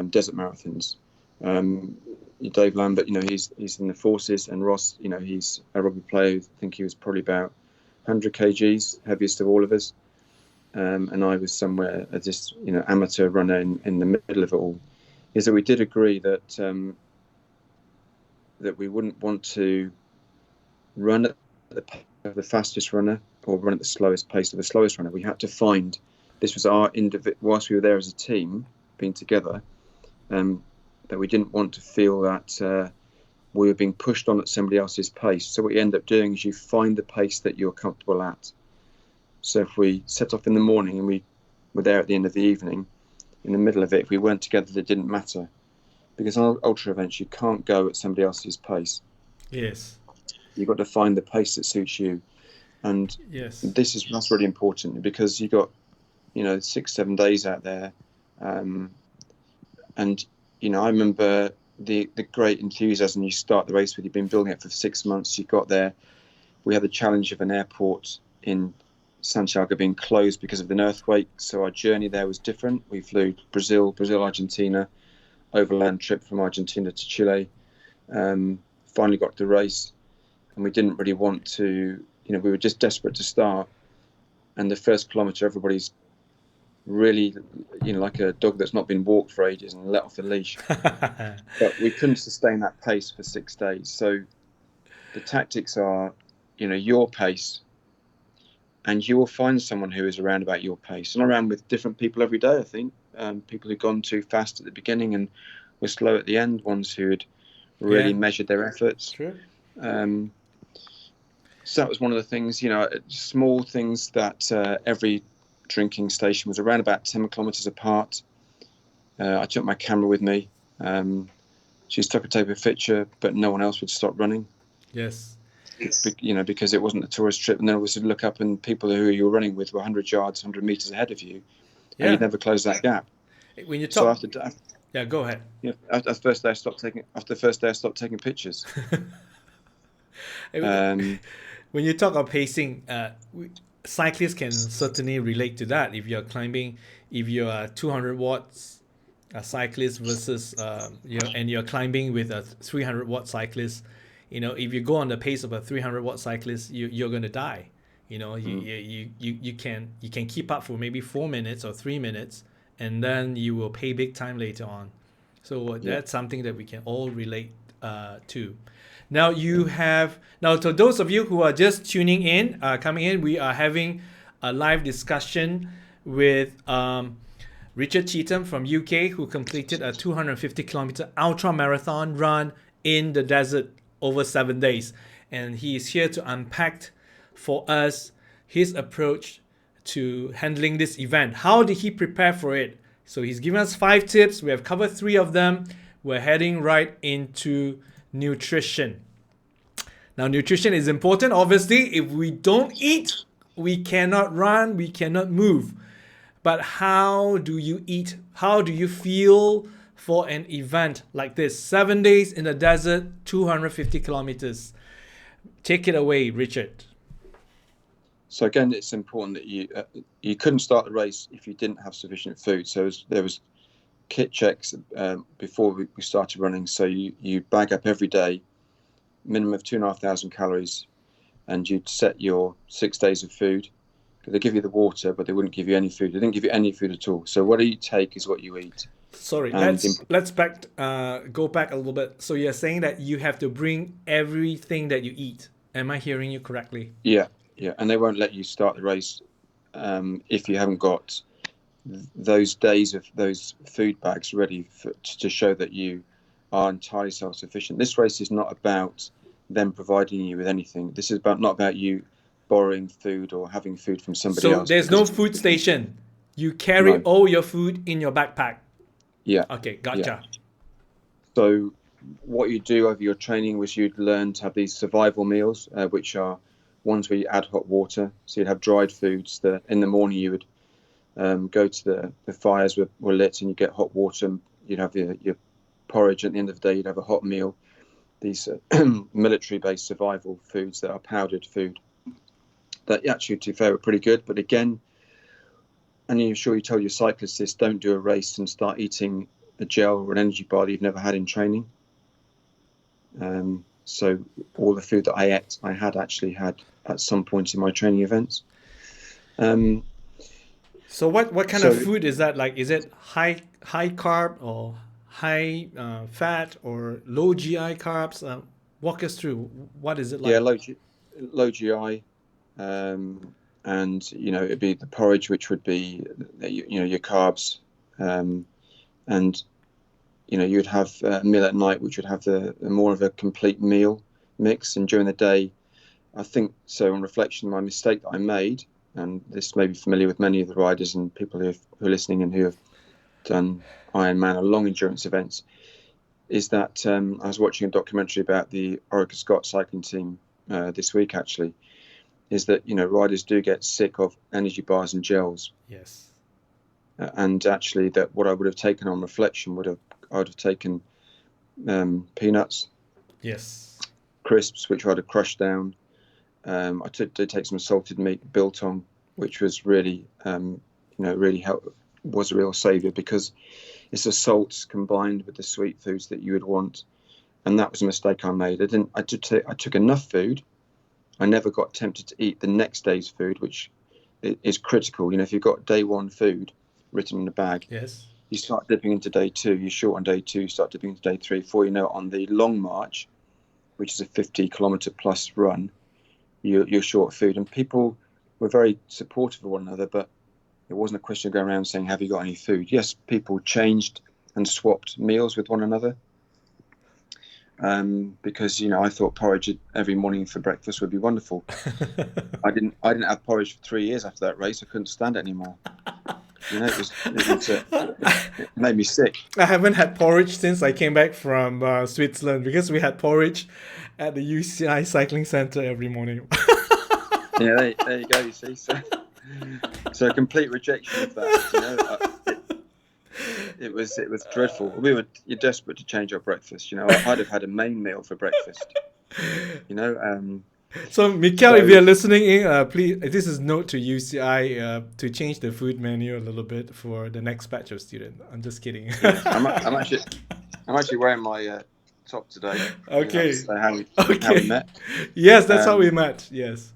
desert marathons. Dave Lambert, you know, he's in the forces, and Ross, you know, he's a rugby player. I think he was probably about 100 kgs, heaviest of all of us. And I was somewhere just, you know, amateur runner in the middle of it all. Is that we did agree that that we wouldn't want to run at the pace of the fastest runner or run at the slowest pace of the slowest runner. We had to find, this was our whilst we were there as a team, being together, that we didn't want to feel that we were being pushed on at somebody else's pace. So what you end up doing is you find the pace that you're comfortable at. So if we set off in the morning and we were there at the end of the evening, in the middle of it, if we weren't together, it didn't matter. Because on ultra events, you can't go at somebody else's pace. Yes. You've got to find the pace that suits you. And yes, that's really important, because you've got, you know, 6-7 days out there. And, you know, I remember the great enthusiasm you start the race with. You've been building it for 6 months. You got there. We had the challenge of an airport in Santiago being closed because of an earthquake. So our journey there was different. We flew Brazil, Argentina, overland trip from Argentina to Chile. Finally got to the race, and we didn't really want to, you know, we were just desperate to start. And the first kilometre, everybody's really, you know, like a dog that's not been walked for ages and let off the leash. But we couldn't sustain that pace for 6 days. So the tactics are, you know, your pace, and you will find someone who is around about your pace. And I ran with different people every day, I think. People who'd gone too fast at the beginning and were slow at the end, ones who had really measured their efforts. True. So that was one of the things, you know, small things that every drinking station was around about 10 kilometres apart. I took my camera with me. She took a tape of picture, but no one else would stop running. Yes. You know, because it wasn't a tourist trip, and then always look up and people who you were running with were 100 yards, 100 metres ahead of you, and you'd never close that gap. When you talk, so go ahead. Yeah, after the first day, I stopped taking pictures. When you talk about pacing, cyclists can certainly relate to that. If you're climbing, if you're a 200 watts cyclist versus and you're climbing with a 300 watt cyclist, you know, if you go on the pace of a 300 watt cyclist, you're going to die. You know, you can keep up for maybe 4 minutes or 3 minutes, and then you will pay big time later on. So that's something that we can all relate too. Now to those of you who are just tuning in, coming in, we are having a live discussion with Richard Cheetham from UK, who completed a 250 kilometer ultra marathon run in the desert over 7 days. And he is here to unpack for us his approach to handling this event. How did he prepare for it? So he's given us 5 tips. We have covered 3 of them. We're heading right into nutrition. Now, nutrition is important. Obviously, if we don't eat, we cannot run, we cannot move. But how do you eat? How do you feel for an event like this? 7 days in the desert, 250 kilometers. Take it away, Richard. So again, it's important that you couldn't start the race if you didn't have sufficient food. So there was kit checks before we started running. So you bag up every day, minimum of 2,500 calories, and you'd set your 6 days of food. They give you the water, but they wouldn't give you any food. They didn't give you any food at all. So what you take is what you eat. Sorry, And let's go back a little bit. So you're saying that you have to bring everything that you eat. Am I hearing you correctly? Yeah. And they won't let you start the race if you haven't got those days of those food bags ready to show that you are entirely self-sufficient. This race is not about them providing you with anything. This is not about you borrowing food or having food from somebody else. So there's no food station. You carry all your food in your backpack. Yeah. Okay, gotcha. Yeah. So what you do over your training was you'd learn to have these survival meals, which are ones where you add hot water. So you'd have dried foods that in the morning you would go to the fires were lit and you get hot water, and you'd have your porridge. At the end of the day, you'd have a hot meal. These military-based survival foods that are powdered food that actually, to be fair, were pretty good. But again, and I'm sure you tell your cyclists this, don't do a race and start eating a gel or an energy bar that you've never had in training. So all the food that I had actually had at some point in my training events. So what kind of food is that? Like, is it high carb or high fat or low GI carbs? Walk us through. What is it like? Yeah, low GI, and it'd be the porridge, which would be your carbs, and you'd have a meal at night, which would have the more of a complete meal mix. And during the day, I think so. On reflection, my mistake that I made, and this may be familiar with many of the riders and people who are listening and who have done Ironman or long endurance events, is that I was watching a documentary about the Orica Scott cycling team this week, actually, is that, riders do get sick of energy bars and gels. Yes. And actually that what I would have taken on reflection I would have taken peanuts. Yes. Crisps, which I'd have crushed down. I did take some salted meat, biltong, which was really, really was a real saviour, because it's the salts combined with the sweet foods that you would want. And that was a mistake I made. I took enough food. I never got tempted to eat the next day's food, which is critical. If you've got day one food written in the bag, yes, you start dipping into day 2. You're short on day 2. You start dipping into day 3. Before you know it, on the long march, which is a 50-kilometre plus run, you're short of food. And people were very supportive of one another, but it wasn't a question of going around saying, have you got any food? Yes, people changed and swapped meals with one another. Because I thought porridge every morning for breakfast would be wonderful. I didn't have porridge for 3 years after that race. I couldn't stand it anymore. It made me sick. I haven't had porridge since I came back from Switzerland, because we had porridge at the UCI cycling center every morning. Yeah, there you go. You see, so a complete rejection of that. It was dreadful. You're desperate to change our breakfast. I'd have had a main meal for breakfast. So, Mikhail, if you're listening in, please, this is note to UCI to change the food menu a little bit for the next batch of students. I'm just kidding. I'm actually wearing my top today. Okay. How we met. Yes, that's how we met. Yes.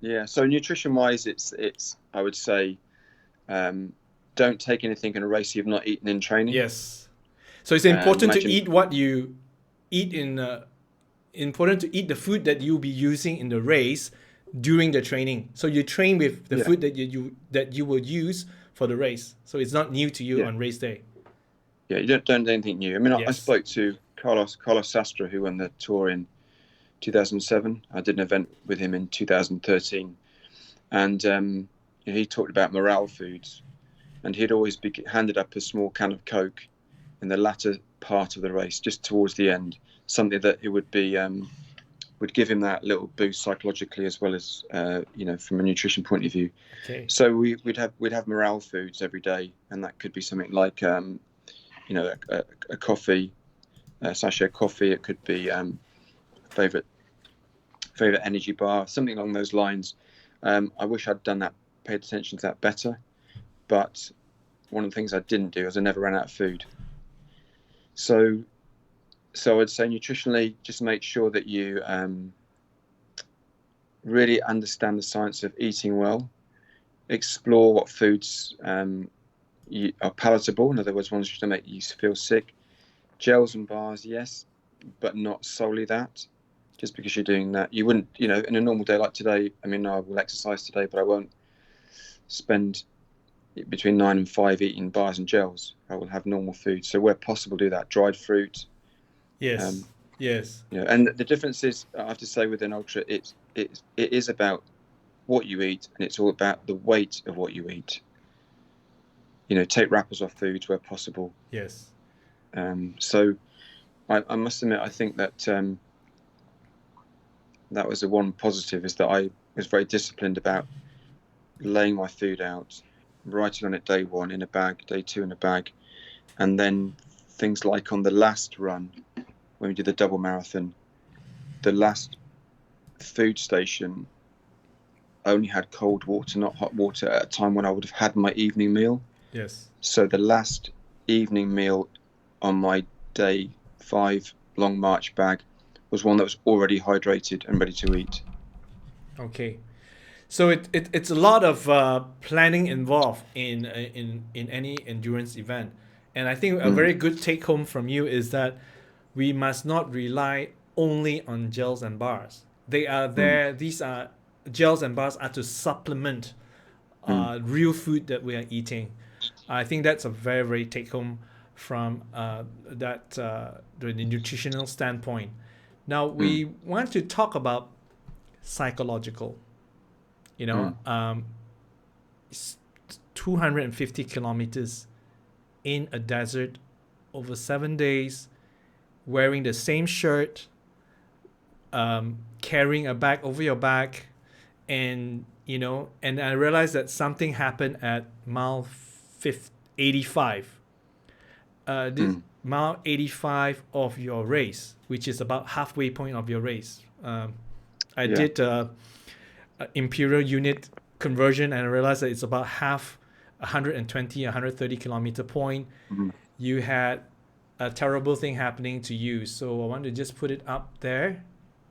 Yeah. So nutrition-wise, it's I would say, don't take anything in a race you've not eaten in training. Yes. So it's important to eat what you important to eat the food that you'll be using in the race during the training. So you train with the food that you will use for the race. So it's not new to you on race day. Yeah, you don't do anything new. I mean, Yes. I spoke to Carlos Sastre, who won the Tour in 2007. I did an event with him in 2013, and he talked about morale foods, and he'd always be handed up a small can of Coke in the latter part of the race, just towards the end, something that it would be would give him that little boost psychologically as well as from a nutrition point of view. Okay. So we'd have morale foods every day, and that could be something like a coffee, a sachet of coffee. It could be favorite energy bar, something along those lines. I wish I'd done that, paid attention to that better, but one of the things I didn't do is I never ran out of food. So I'd say nutritionally, just make sure that you really understand the science of eating well, explore what foods are palatable, in other words, ones that make you feel sick. Gels and bars, yes, but not solely that. Just because you're doing that, you wouldn't, in a normal day like today, I mean, I will exercise today, but I won't spend between 9 and 5 eating bars and gels. I will have normal food. So where possible, do that. Dried fruit. Yes. Yes. And the difference is, I have to say, with an ultra, it is about what you eat, and it's all about the weight of what you eat. Take wrappers off foods where possible. Yes. So I must admit, I think that that was the one positive, is that I was very disciplined about laying my food out, writing on it day one in a bag, day two in a bag, and then things like on the last run, when we did the double marathon, the last food station only had cold water, not hot water, at a time when I would have had my evening meal. Yes. So the last evening meal on my day 5 long march bag was one that was already hydrated and ready to eat. Okay. So it's a lot of planning involved in any endurance event. And I think a very good take home from you is that we must not rely only on gels and bars. They are there. These are gels and bars are to supplement real food that we are eating. I think that's a very, very take home from the nutritional standpoint. Now we want to talk about psychological. 250 kilometers in a desert over 7 days, wearing the same shirt, carrying a bag over your back, and I realized that something happened at mile 85. Mile 85 of your race, which is about halfway point of your race. I did imperial unit conversion, and I realized that it's about half 120, 130 kilometer point. You had a terrible thing happening to you. So I want to just put it up there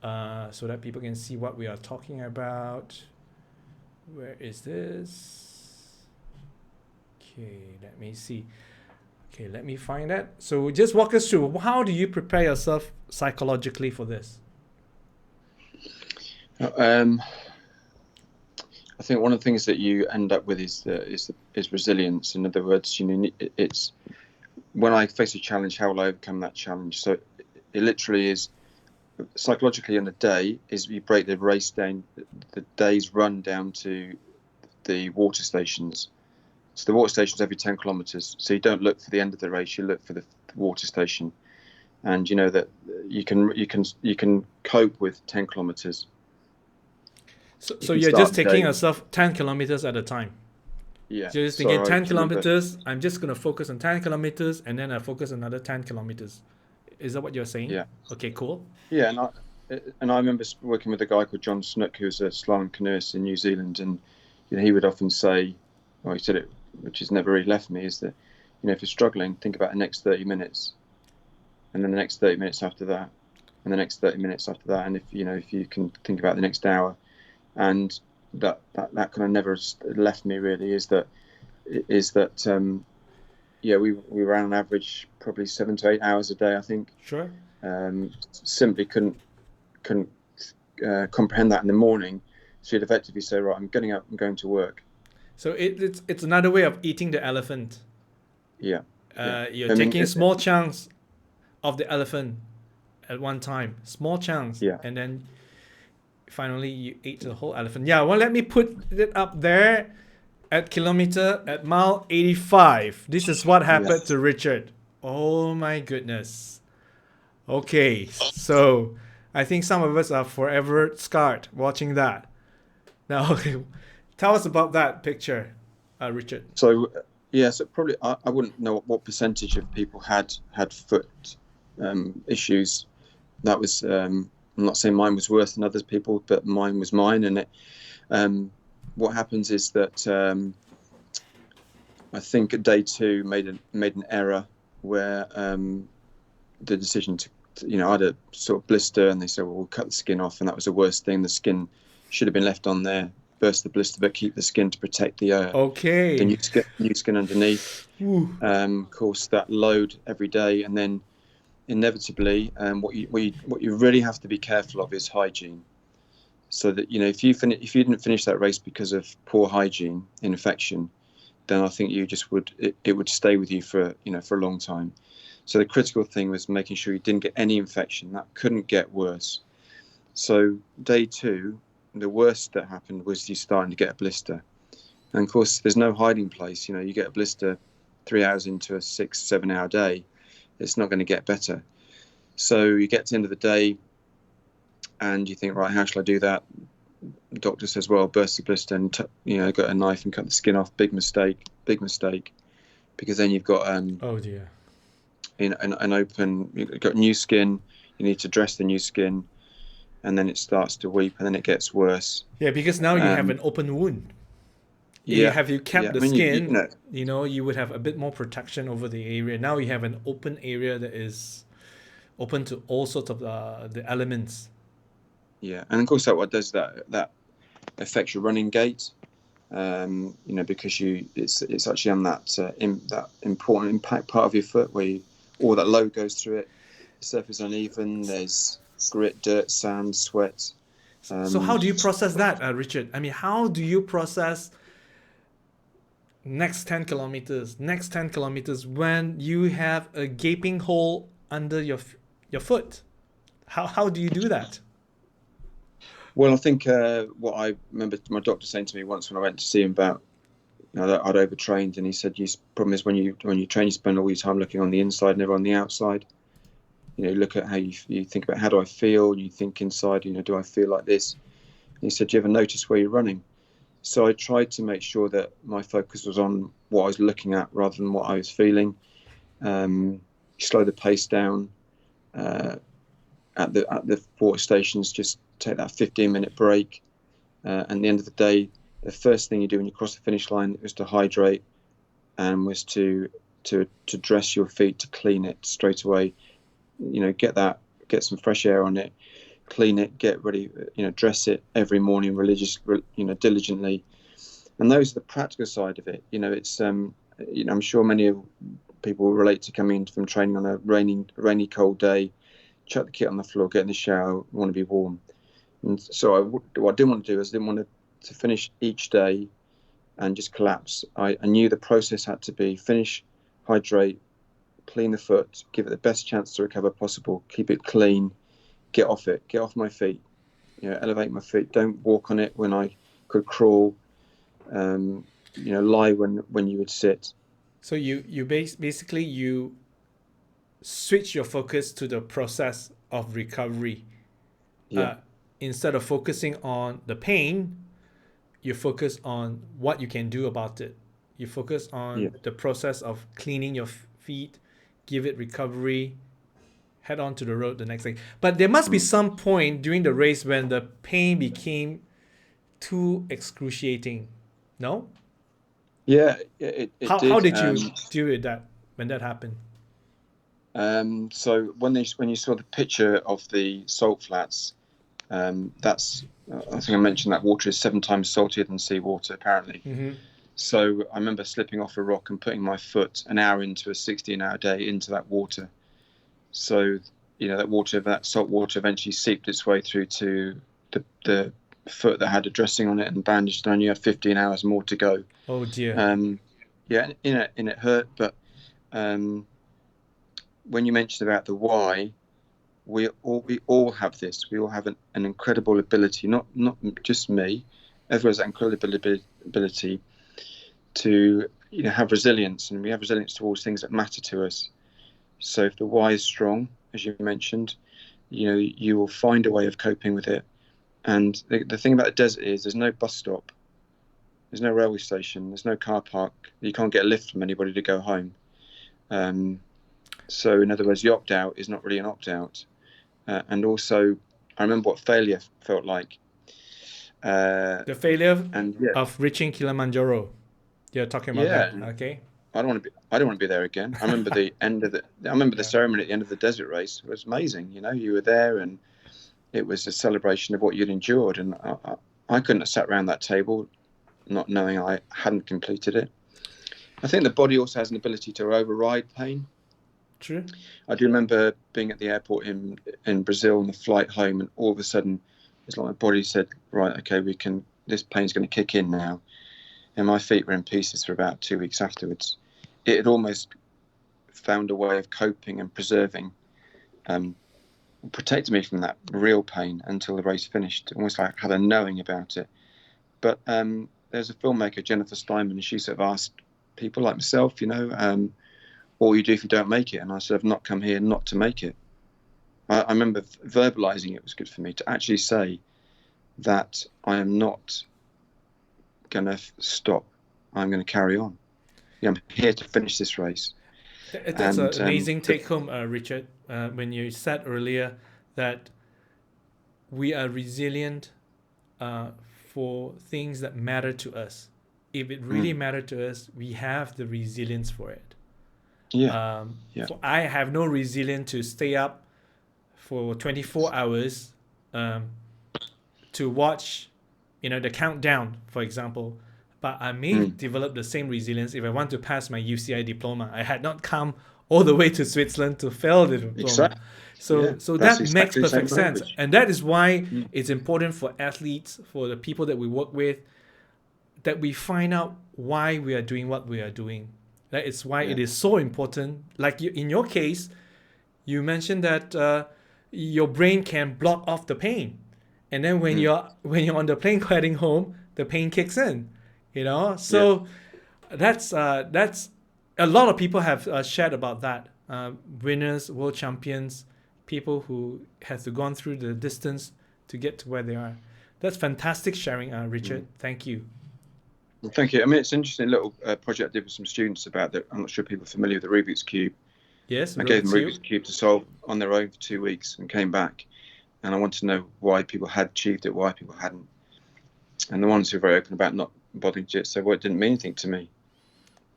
so that people can see what we are talking about. Where is this? Okay, let me see. Okay, let me find that. So just walk us through, how do you prepare yourself psychologically for this? I think one of the things that you end up with is resilience. In other words, it's when I face a challenge, how will I overcome that challenge? So it literally is psychologically in the day is you break the race down, the day's run down to the water stations. So the water station's every 10 kilometers. So you don't look for the end of the race, you look for the water station, and you know that you can cope with 10 kilometers. So you're just taking yourself 10 kilometers at a time. Yeah. So you're just thinking 10 kilometers, I'm just going to focus on 10 kilometers, and then I focus on another 10 kilometers. Is that what you're saying? Yeah. Okay, cool. Yeah, and I remember working with a guy called John Snook, who was a slalom canoeist in New Zealand, and he would often say, he said it, which has never really left me, is that if you're struggling, think about the next 30 minutes, and then the next 30 minutes after that, and the next 30 minutes after that, and if you can think about the next hour, and that kind of never left me really. We ran on average probably 7 to 8 hours a day, I think. Sure. simply couldn't comprehend that in the morning, she'd effectively say, right, I'm getting up, I'm going to work. So it's another way of eating the elephant. Yeah. You're taking small chunks of the elephant at one time, small chunks, and then finally you ate the whole elephant. Yeah, well, let me put it up there at mile 85. This is what happened to Richard. Oh my goodness. Okay, so I think some of us are forever scarred watching that. Now, tell us about that picture, Richard. So, so probably I wouldn't know what percentage of people had foot issues. That was, I'm not saying mine was worse than other people, but mine was mine. And what happens is that I think at day 2 made an error where the decision to, I had a sort of blister, and they said, well, we'll cut the skin off, and that was the worst thing. The skin should have been left on there, burst the blister, but keep the skin to protect the new skin underneath. Of course, that load every day, and then inevitably, what you really have to be careful of is hygiene. So that if you didn't finish that race because of poor hygiene, infection, then I think it would stay with you for a long time. So the critical thing was making sure you didn't get any infection. That couldn't get worse. So day 2, the worst that happened was you starting to get a blister. And of course, there's no hiding place. You get a blister 3 hours into a 6-7 hour day, it's not going to get better. So you get to the end of the day and you think, right, how shall I do that? The doctor says, well, burst the blister and, got a knife and cut the skin off. Big mistake. Because then you've got, oh dear, an open, you've got new skin. You need to dress the new skin, and then it starts to weep, and then it gets worse. Yeah, because now you have an open wound. Have you kept the skin, you would have a bit more protection over the area. Now you have an open area that is open to all sorts of the elements. Yeah, and of course what does that affects your running gait. Because it's actually on that important impact part of your foot where all that load goes through it. The surface is uneven. There's grit, dirt, sand, sweat. So how do you process that, Richard? I mean, how do you process next 10 kilometers when you have a gaping hole under your foot? How do you do that? Well, I think what I remember my doctor saying to me once when I went to see him about, that I'd overtrained, and he said, "The problem is when you train, you spend all your time looking on the inside, never on the outside. Look at how you think about how do I feel. You think inside, do I feel like this?" And he said, "Do you ever notice where you're running?" So I tried to make sure that my focus was on what I was looking at rather than what I was feeling. Slow the pace down at the water stations. Just take that 15-minute break. And at the end of the day, the first thing you do when you cross the finish line was to hydrate, and was to dress your feet, to clean it straight away. Get some fresh air on it, clean it, get ready, dress it every morning diligently. And those are the practical side of it. It's I'm sure many of people will relate to coming from training on a rainy cold day, chuck the kit on the floor, get in the shower, want to be warm. And so what I didn't want to do is I didn't want to finish each day and just collapse. I knew the process had to be finish, hydrate, clean the foot, give it the best chance to recover possible, keep it clean, get off my feet, elevate my feet, don't walk on it when I could crawl, lie when you would sit. So you basically you switch your focus to the process of recovery. Instead of focusing on the pain, you focus on what you can do about it. You focus on the process of cleaning your feet, give it recovery, head on to the road the next day. But there must be some point during the race when the pain became too excruciating. No? Yeah, it did. How did you deal with that when that happened? So when you saw the picture of the salt flats, that's I think I mentioned that water is 7 times saltier than seawater apparently. Mm-hmm. So I remember slipping off a rock and putting my foot an hour into a 16-hour day into that water. So that salt water eventually seeped its way through to the foot that had a dressing on it and bandaged on. You had 15 hours more to go. Oh dear. Yeah, and it hurt. But when you mentioned about the why, we all have this. We all have an incredible ability, not just me. Everyone has that incredible ability to have resilience, and we have resilience towards things that matter to us. So if the why is strong, as you mentioned, you will find a way of coping with it. And the thing about the desert is there's no bus stop, there's no railway station, there's no car park. You can't get a lift from anybody to go home. So in other words, the opt-out is not really an opt-out. And also, I remember what failure felt like. The failure of reaching Kilimanjaro. You're talking about that, okay? I don't want to be there again. I remember the end of the ceremony at the end of the desert race. It was amazing. You were there, and it was a celebration of what you'd endured. And I couldn't have sat around that table not knowing I hadn't completed it. I think the body also has an ability to override pain. True. I do remember being at the airport in Brazil on the flight home, and all of a sudden, it's like my body said, "Right, okay, this pain's going to kick in now." And my feet were in pieces for about 2 weeks afterwards. It had almost found a way of coping and preserving, protected me from that real pain until the race finished. Almost like I had a knowing about it. But there's a filmmaker, Jennifer Steinman, and she sort of asked people like myself, what will you do if you don't make it? And I said, I've not come here not to make it. I remember verbalizing it was good for me to actually say that I am not going to stop. I'm going to carry on. I'm here to finish this race. That's an amazing take home, Richard, when you said earlier that we are resilient for things that matter to us. If it really mattered to us, we have the resilience for it. So I have no resilience to stay up for 24 hours to watch, the countdown, for example. But I may develop the same resilience if I want to pass my UCI diploma. I had not come all the way to Switzerland to fail the diploma. Exactly. So that makes perfect sense. And that is why it's important for athletes, for the people that we work with, that we find out why we are doing what we are doing. That is why it is so important. Like in your case, you mentioned that your brain can block off the pain. And then when you're on the plane heading home, the pain kicks in. So that's a lot of people have shared about that. Winners, world champions, people who have gone through the distance to get to where they are. That's fantastic sharing, Richard. Thank you. Well, thank you. I mean, it's an interesting little project I did with some students about that. I'm not sure people are familiar with the Rubik's Cube. Yes, I gave them Rubik's Cube to solve on their own for 2 weeks and came back. And I wanted to know why people had achieved it, why people hadn't. And the ones who were very open about not bothering to said, well, it didn't mean anything to me.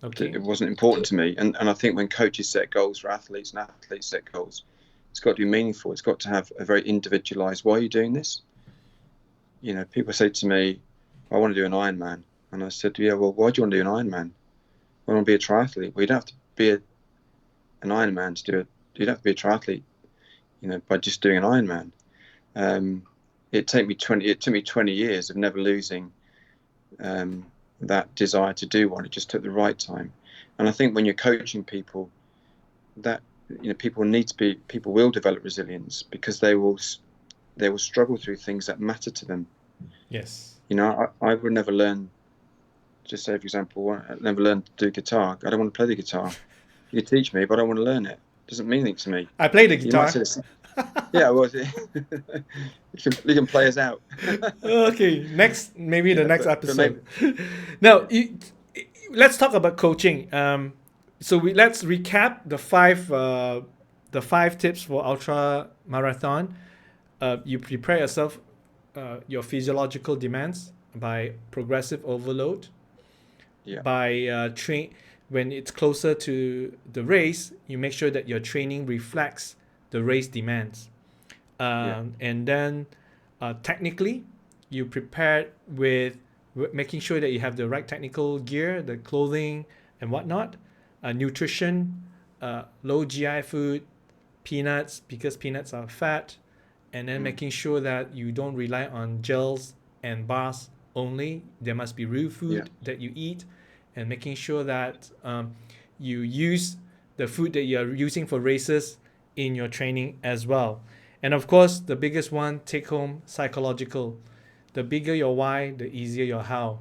Okay. It wasn't important to me. And I think when coaches set goals for athletes and athletes set goals, it's got to be meaningful. It's got to have a very individualized, why are you doing this? People say to me, I want to do an Ironman. And I said, yeah, well, why do you want to do an Ironman? I want to be a triathlete. Well, you don't have to be an Ironman to do it. You don't have to be a triathlete, by just doing an Ironman. It took me 20 years of never losing that desire to do one. It just took the right time. And I think when you're coaching people, that people will develop resilience because they will struggle through things that matter to them. Yes. I would never learn. Just say, for example, I never learned to do guitar. I don't want to play the guitar. You can teach me, but I don't want to learn it. It doesn't mean anything to me. I play the guitar. Yeah, well, you can play us out. Okay, next episode. Now, let's talk about coaching. So let's recap the five tips for ultra marathon. You prepare yourself, your physiological demands by progressive overload. Yeah. By when it's closer to the race, you make sure that your training reflects the race demands. And then technically, you prepare with making sure that you have the right technical gear, the clothing and whatnot, nutrition, low GI food, peanuts because peanuts are fat, and then making sure that you don't rely on gels and bars only. There must be real food that you eat, and making sure that you use the food that you're using for races in your training as well. And of course, the biggest one, take home, psychological. The bigger your why, the easier your how.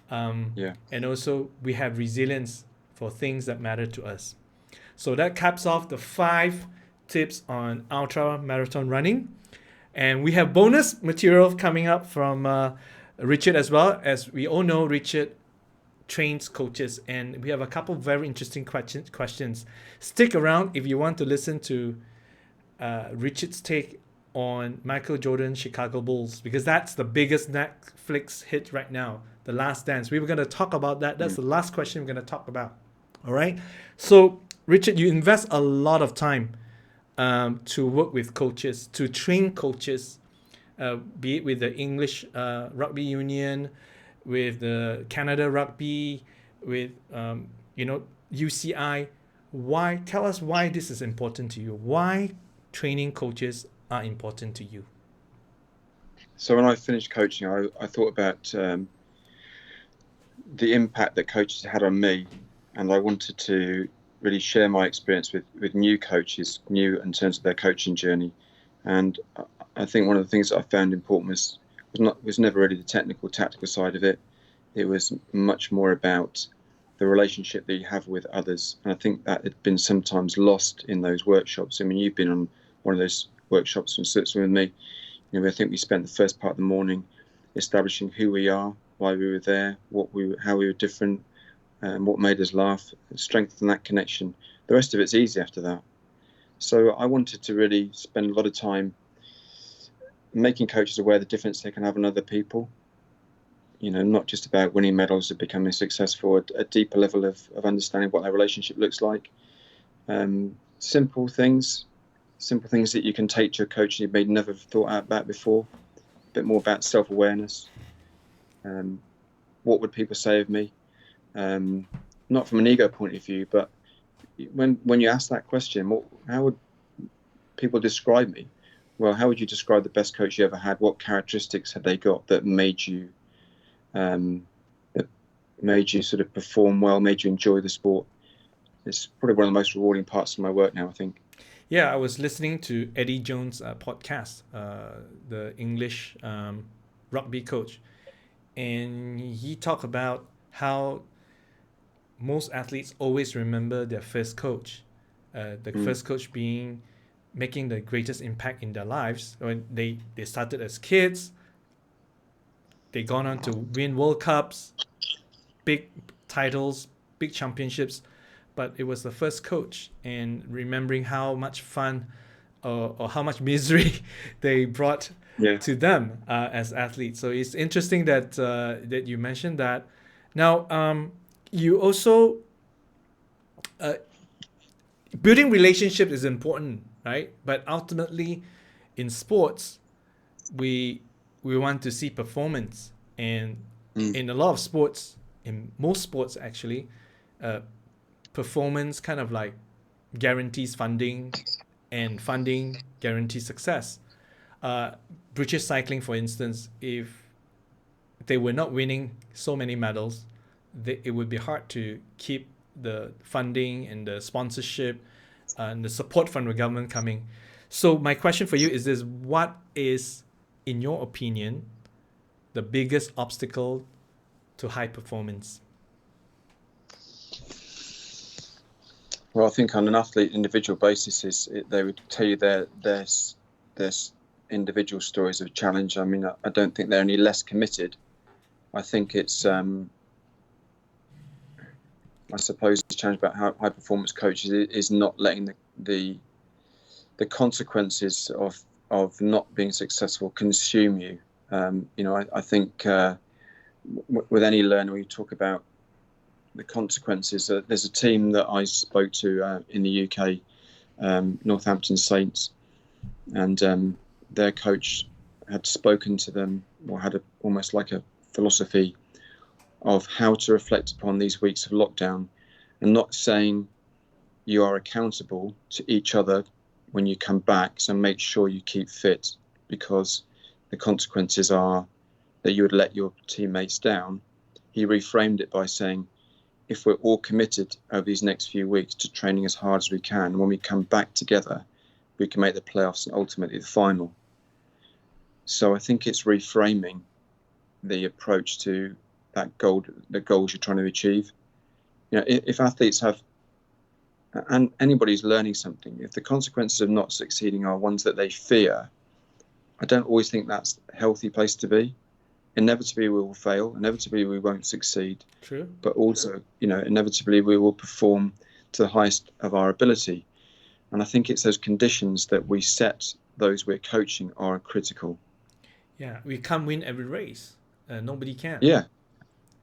And also, we have resilience for things that matter to us. So that caps off the 5 tips on ultra marathon running. And we have bonus material coming up from Richard as well. As we all know, Richard trains coaches, and we have a couple of very interesting questions. Stick around if you want to listen to Richard's take on Michael Jordan's Chicago Bulls, because that's the biggest Netflix hit right now, The Last Dance. We were going to talk about that. That's the last question we're going to talk about. All right. So, Richard, you invest a lot of time to work with coaches, to train coaches, be it with the English Rugby Union, with the Canada Rugby, with UCI. Why? Tell us why this is important to you. Why training coaches are important to you. So when I finished coaching, I thought about the impact that coaches had on me, and I wanted to really share my experience with new coaches, new in terms of their coaching journey. And I think one of the things that I found important was never really the tactical side of it. It was much more about the relationship that you have with others. And I think that had been sometimes lost in those workshops. I mean, you've been on one of those workshops in Switzerland with me. I think we spent the first part of the morning establishing who we are, why we were there, how we were different, what made us laugh, strengthen that connection. The rest of it's easy after that. So I wanted to really spend a lot of time making coaches aware of the difference they can have on other people. Not just about winning medals or becoming successful, a deeper level of understanding what their relationship looks like. Simple things that you can take to a coach you may never have thought about before. A bit more about self-awareness. What would people say of me? Not from an ego point of view, but when you ask that question, how would people describe me? Well, how would you describe the best coach you ever had? What characteristics had they got that made you sort of perform well, made you enjoy the sport? It's probably one of the most rewarding parts of my work now, I think. Yeah, I was listening to Eddie Jones' podcast, the English rugby coach, and he talked about how most athletes always remember their first coach, first coach being making the greatest impact in their lives. When they started as kids, they gone on to win World Cups, big titles, big championships, but it was the first coach, and remembering how much fun or how much misery they brought to them as athletes. So it's interesting that that you mentioned that. Now, you also building relationships is important, right? But ultimately, in sports, we want to see performance, and in a lot of sports, in most sports actually, performance kind of like guarantees funding, and funding guarantees success. British cycling, for instance, if they were not winning so many medals, it would be hard to keep the funding and the sponsorship and the support from the government coming. So my question for you is this: what is, in your opinion, the biggest obstacle to high performance? Well, I think on an athlete individual basis, they would tell you their individual stories of challenge. I mean, I don't think they're any less committed. I think it's, I suppose, the challenge about high performance coaches is not letting the consequences of not being successful consume you. I think with any learner, we talk about the consequences. There's a team that I spoke to in the UK, Northampton Saints, and their coach had spoken to them, or had almost like a philosophy of how to reflect upon these weeks of lockdown, and not saying you are accountable to each other when you come back. So make sure you keep fit, because the consequences are that you would let your teammates down. He reframed it by saying, if we're all committed over these next few weeks to training as hard as we can, when we come back together, we can make the playoffs and ultimately the final. So I think it's reframing the approach to that goal, the goals you're trying to achieve. You know, if athletes have, and anybody's learning something, if the consequences of not succeeding are ones that they fear, I don't always think that's a healthy place to be. Inevitably we will fail, inevitably we won't succeed. True. But also, you know, inevitably we will perform to the highest of our ability. And I think it's those conditions that we set those we're coaching are critical. Yeah, we can't win every race. Nobody can. Yeah.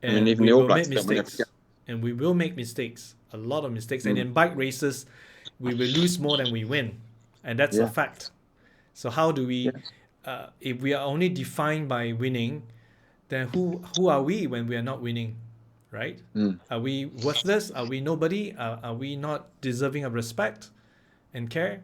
And I mean, even we the All will make Blacks don't win every mistakes. And we will make mistakes. A lot of mistakes. Mm. And in bike races, we will lose more than we win. And that's a Yeah. fact. So how do we, Yeah. if we are only defined by winning, then who are we when we are not winning, right? Mm. Are we worthless? Are we nobody? Are we not deserving of respect and care?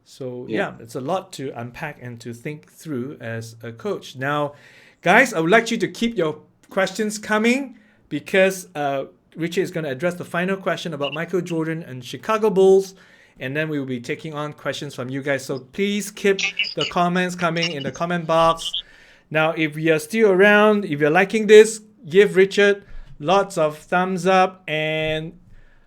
So yeah, it's a lot to unpack and to think through as a coach. Now, guys, I would like you to keep your questions coming, because Richard is going to address the final question about Michael Jordan and Chicago Bulls, and then we will be taking on questions from you guys. So please keep the comments coming in the comment box. Now, if you are still around, if you're liking this, give Richard lots of thumbs up and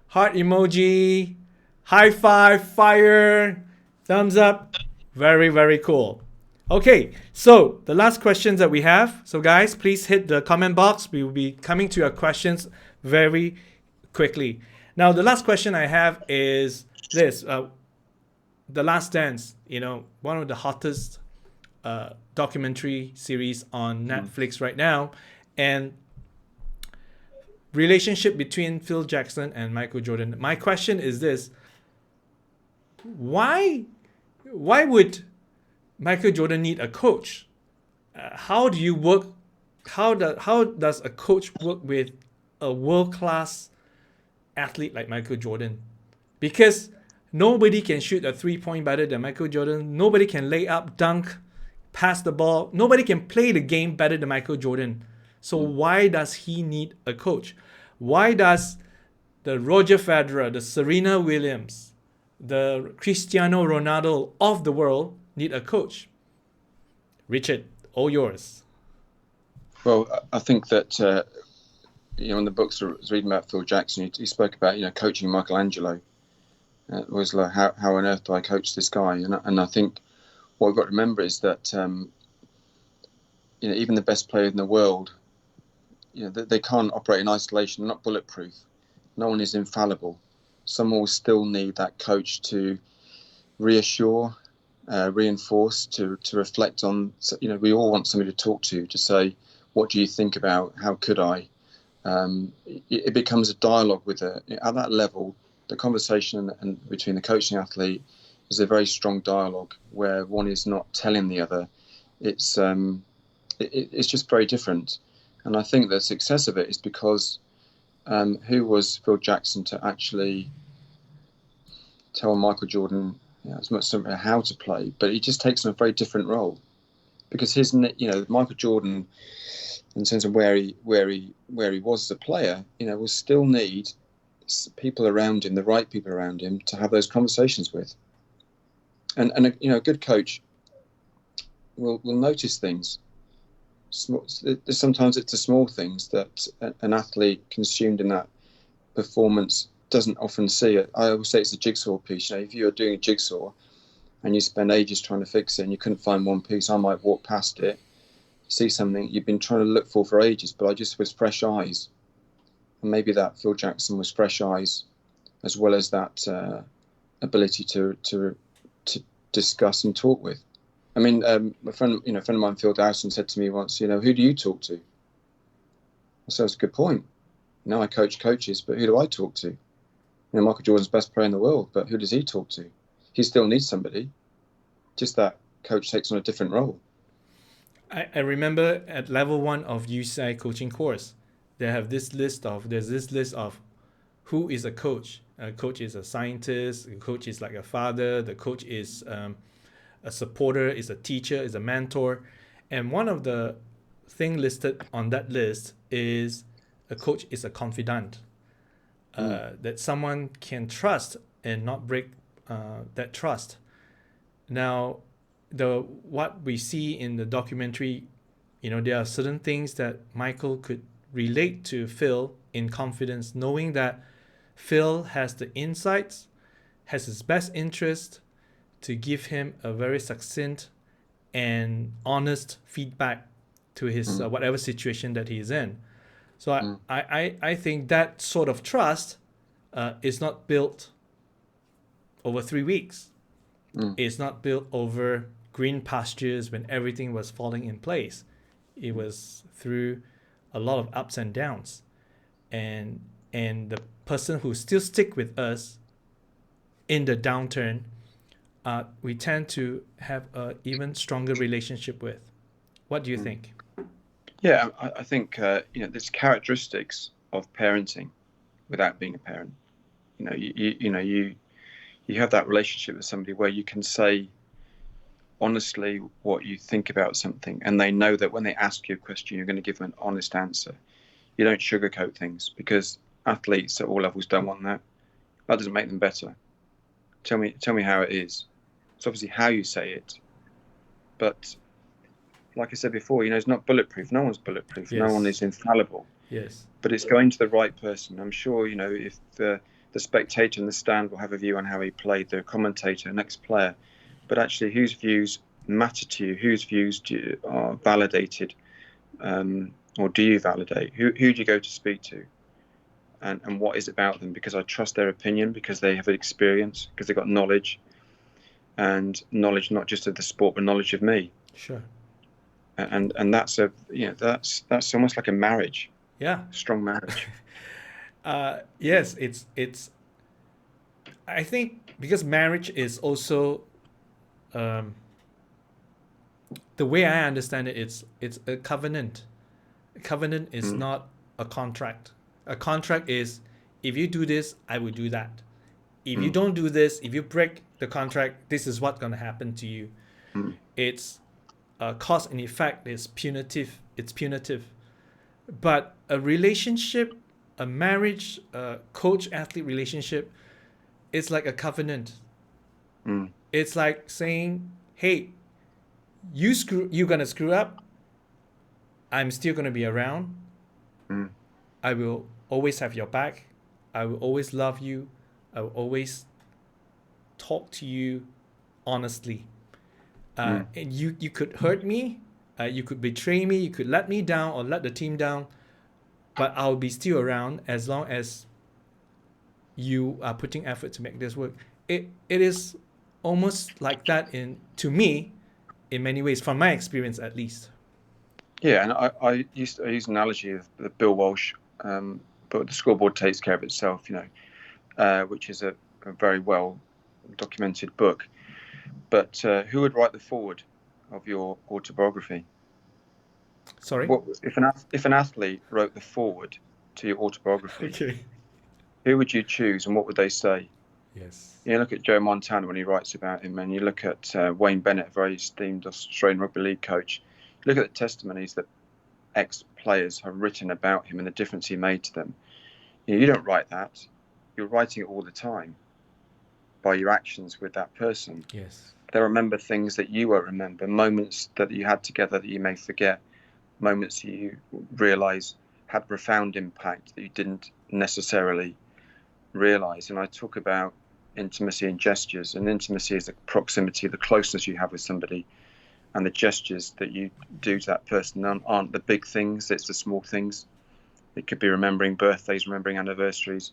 heart emoji, high five, fire, thumbs up. Very, very cool. Okay, so the last questions that we have. So guys, please hit the comment box. We will be coming to your questions very quickly. Now, the last question I have is this. The Last Dance, you know, one of the hottest documentary series on Netflix right now, and relationship between Phil Jackson and Michael Jordan. My question is this: why would Michael Jordan need a coach? How do you work? How does a coach work with a world-class athlete like Michael Jordan? Because nobody can shoot a 3-point better than Michael Jordan. Nobody can lay up, dunk, pass the ball. Nobody can play the game better than Michael Jordan. So why does he need a coach? Why does the Roger Federer, the Serena Williams, the Cristiano Ronaldo of the world need a coach? Richard, all yours. Well, I think that, you know, in the books I was reading about Phil Jackson, he spoke about, you know, coaching Michelangelo. It was like, how on earth do I coach this guy? And I think what we've got to remember is that, you know, even the best player in the world, you know, they can't operate in isolation. They're not bulletproof. No one is infallible. Someone will still need that coach to reassure, reinforce, to reflect on. You know, we all want somebody to talk to say, what do you think about? How could I? It becomes a dialogue with at that level. The conversation and between the coach and the athlete is a very strong dialogue where one is not telling the other. It's just very different. And I think the success of it is because who was Phil Jackson to actually tell Michael Jordan, you know, as much how to play, but he just takes on a very different role, because his, you know, Michael Jordan, in terms of where he was as a player, you know, will still need people around him, the right people around him, to have those conversations with. And you know, a good coach will notice things. Sometimes it's the small things that an athlete consumed in that performance doesn't often see it. I always say it's a jigsaw piece. You know, if you're doing a jigsaw and you spend ages trying to fix it and you couldn't find one piece, I might walk past it, see something you've been trying to look for ages, but I just was fresh eyes. And maybe that Phil Jackson was fresh eyes, as well as that ability to discuss and talk with. I mean, a friend of mine, Phil Dowson, said to me once, you know, who do you talk to? I said, that's a good point. You know, I coach coaches, but who do I talk to? You know, Michael Jordan's best player in the world, but who does he talk to? He still needs somebody. Just that coach takes on a different role. I remember at level 1 of UCI coaching course, there's this list of who is a coach? A coach is a scientist. A coach is like a father. The coach is a supporter, is a teacher, is a mentor. And one of the thing listed on that list is a coach is a confidant. That someone can trust and not break that trust. Now, what we see in the documentary, there are certain things that Michael could relate to Phil in confidence, knowing that Phil has the insights, has his best interest to give him a very succinct and honest feedback to his whatever situation that he's in. So I think that sort of trust is not built over 3 weeks. It's not built over green pastures when everything was falling in place. It was through a lot of ups and downs. And the person who still stick with us in the downturn, we tend to have an even stronger relationship with. What do you think? Yeah, I think there's characteristics of parenting without being a parent. You have that relationship with somebody where you can say honestly what you think about something, and they know that when they ask you a question, you're going to give them an honest answer. You don't sugarcoat things, because athletes at all levels don't want that. That doesn't make them better. Tell me how it is. It's obviously how you say it, but like I said before, it's not bulletproof. No one's bulletproof. Yes. No one is infallible. Yes. But it's going to the right person. I'm sure, if the spectator in the stand will have a view on how he played, the commentator, next player, but actually whose views matter to you, whose views are validated, or do you validate? Who do you go to speak to? And what is about them? Because I trust their opinion, because they have experience, because they've got knowledge, and knowledge not just of the sport, but knowledge of me. Sure. And that's that's almost like a marriage. Yeah. Strong marriage. Yes, it's. I think because marriage is also, the way I understand it, it's a covenant. A covenant is not a contract. A contract is, if you do this, I will do that. If you don't do this, if you break the contract, this is what's going to happen to you. It's cause and effect is punitive. It's punitive. But a relationship, a marriage, a coach-athlete relationship, it's like a covenant. It's like saying, hey, you're going to screw up. I'm still going to be around. I will always have your back. I will always love you. I will always talk to you honestly. And you could hurt me. You could betray me. You could let me down or let the team down. But I'll be still around as long as you are putting effort to make this work. It is almost like that to me, in many ways, from my experience at least. Yeah, and I use an analogy of the Bill Walsh, but the scoreboard takes care of itself, which is a very well documented book. But who would write the foreword of your autobiography? Sorry? If an athlete wrote the foreword to your autobiography, Okay. who would you choose and what would they say? Yes. You look at Joe Montana when he writes about him, and you look at Wayne Bennett, a very esteemed Australian Rugby League coach. Look at the testimonies that ex-players have written about him and the difference he made to them. You don't write that. You're writing it all the time by your actions with that person. Yes. They remember things that you won't remember, moments that you had together that you may forget, moments you realise had profound impact that you didn't necessarily realise. And I talk about intimacy and gestures, and intimacy is the proximity, the closeness you have with somebody, and the gestures that you do to that person aren't the big things, it's the small things. It could be remembering birthdays, remembering anniversaries,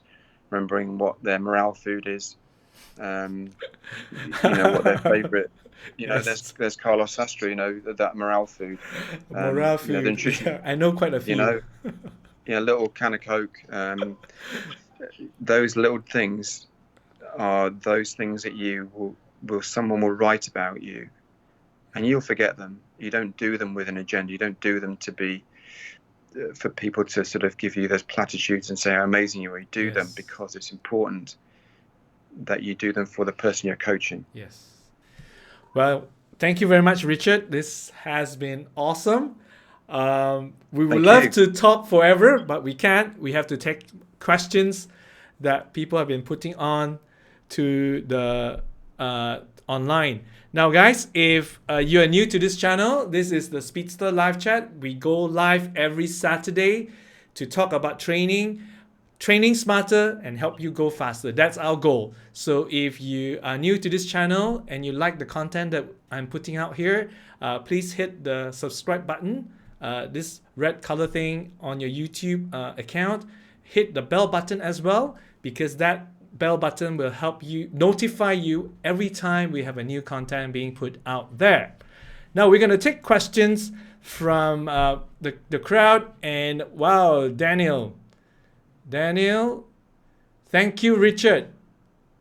remembering what their morale food is, what their favourite, Yes. there's Carlos Sastre, that morale food. Morale food. The nutrition, Yeah, I know quite a few. Little can of Coke. Those little things are those things that someone will write about you, and you'll forget them. You don't do them with an agenda. You don't do them to be for people to sort of give you those platitudes and say how amazing you are. You do them because it's important that you do them for the person you're coaching. Yes. Well, thank you very much, Richard. This has been awesome. We would love to talk forever, but we can't. We have to take questions that people have been putting on to the online. Now, guys, if you are new to this channel, this is the Speedster live chat. We go live every Saturday to talk about training smarter and help you go faster. That's our goal. So if you are new to this channel and you like the content that I'm putting out here, please hit the subscribe button, this red color thing on your YouTube account. Hit the bell button as well, because that bell button will help you, notify you every time we have a new content being put out there. Now we're going to take questions from the crowd. And wow, Daniel, thank you, Richard.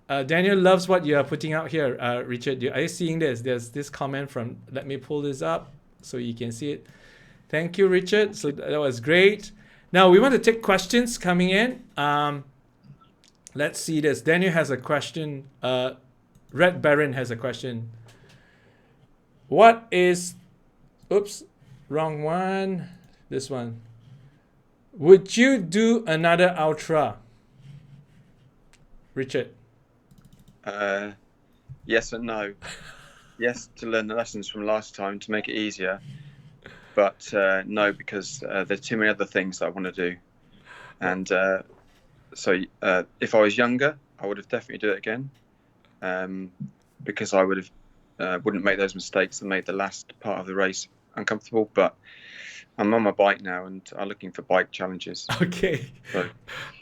Daniel loves what you are putting out here. Richard, are you seeing this? There's this comment from, let me pull this up so you can see it. Thank you, Richard. So that was great. Now we want to take questions coming in. Let's see this. Daniel has a question. Red Baron has a question. What is, oops, wrong one. This one. Would you do another ultra? Richard. Yes and no. Yes, to learn the lessons from last time to make it easier. But no, because there's too many other things that I want to do. And so if I was younger, I would have definitely do it again, because I would have wouldn't make those mistakes that made the last part of the race uncomfortable. But I'm on my bike now, and I'm looking for bike challenges. Okay. So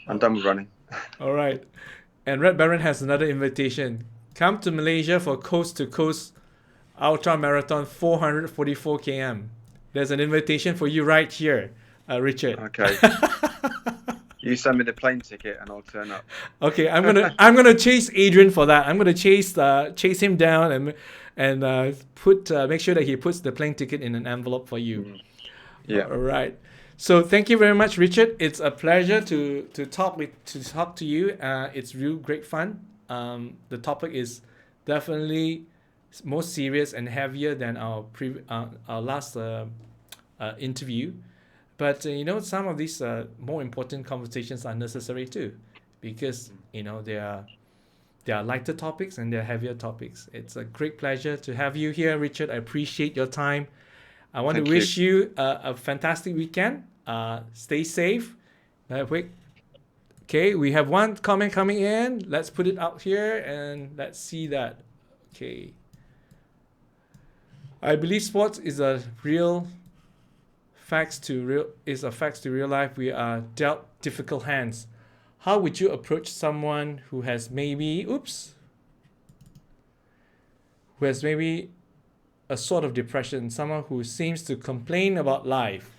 I'm done with running. All right. And Red Baron has another invitation. Come to Malaysia for coast-to-coast ultra marathon 444 km. There's an invitation for you right here, Richard. Okay. You send me the plane ticket and I'll turn up. Okay, I'm gonna chase Adrian for that. I'm gonna chase him down and make sure that he puts the plane ticket in an envelope for you. Yeah. All right. So thank you very much, Richard. It's a pleasure to talk to you. It's real great fun. The topic is definitely more serious and heavier than our last interview. But some of these more important conversations are necessary too, because there are lighter topics and there are heavier topics. It's a great pleasure to have you here, Richard. I appreciate your time. I want to wish you a fantastic weekend. Stay safe. Okay, we have one comment coming in. Let's put it out here and let's see that. Okay. I believe sports is a facts to real life. We are dealt difficult hands. How would you approach someone who has maybe a sort of depression, someone who seems to complain about life?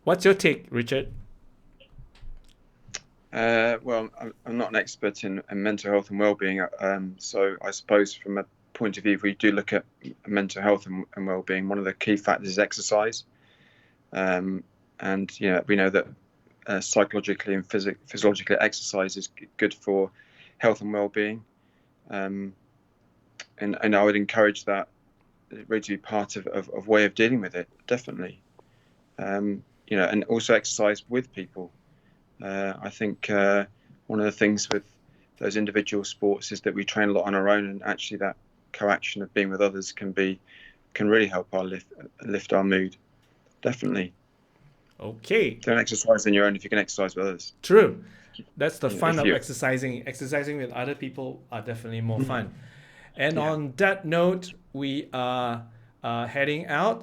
What's your take, Richard? Well, I'm not an expert in mental health and well-being, so I suppose from a point of view, if we do look at mental health and well-being, one of the key factors is exercise. And we know that psychologically and physiologically exercise is good for health and well-being. And I would encourage that really to be part of way of dealing with it, definitely. And also exercise with people. I think one of the things with those individual sports is that we train a lot on our own, and actually that co-action of being with others can really help lift our mood. Definitely. Okay. Don't exercise on your own if you can exercise with others. True. That's the fun of exercising. Exercising with other people are definitely more fun. And on that note, we are heading out.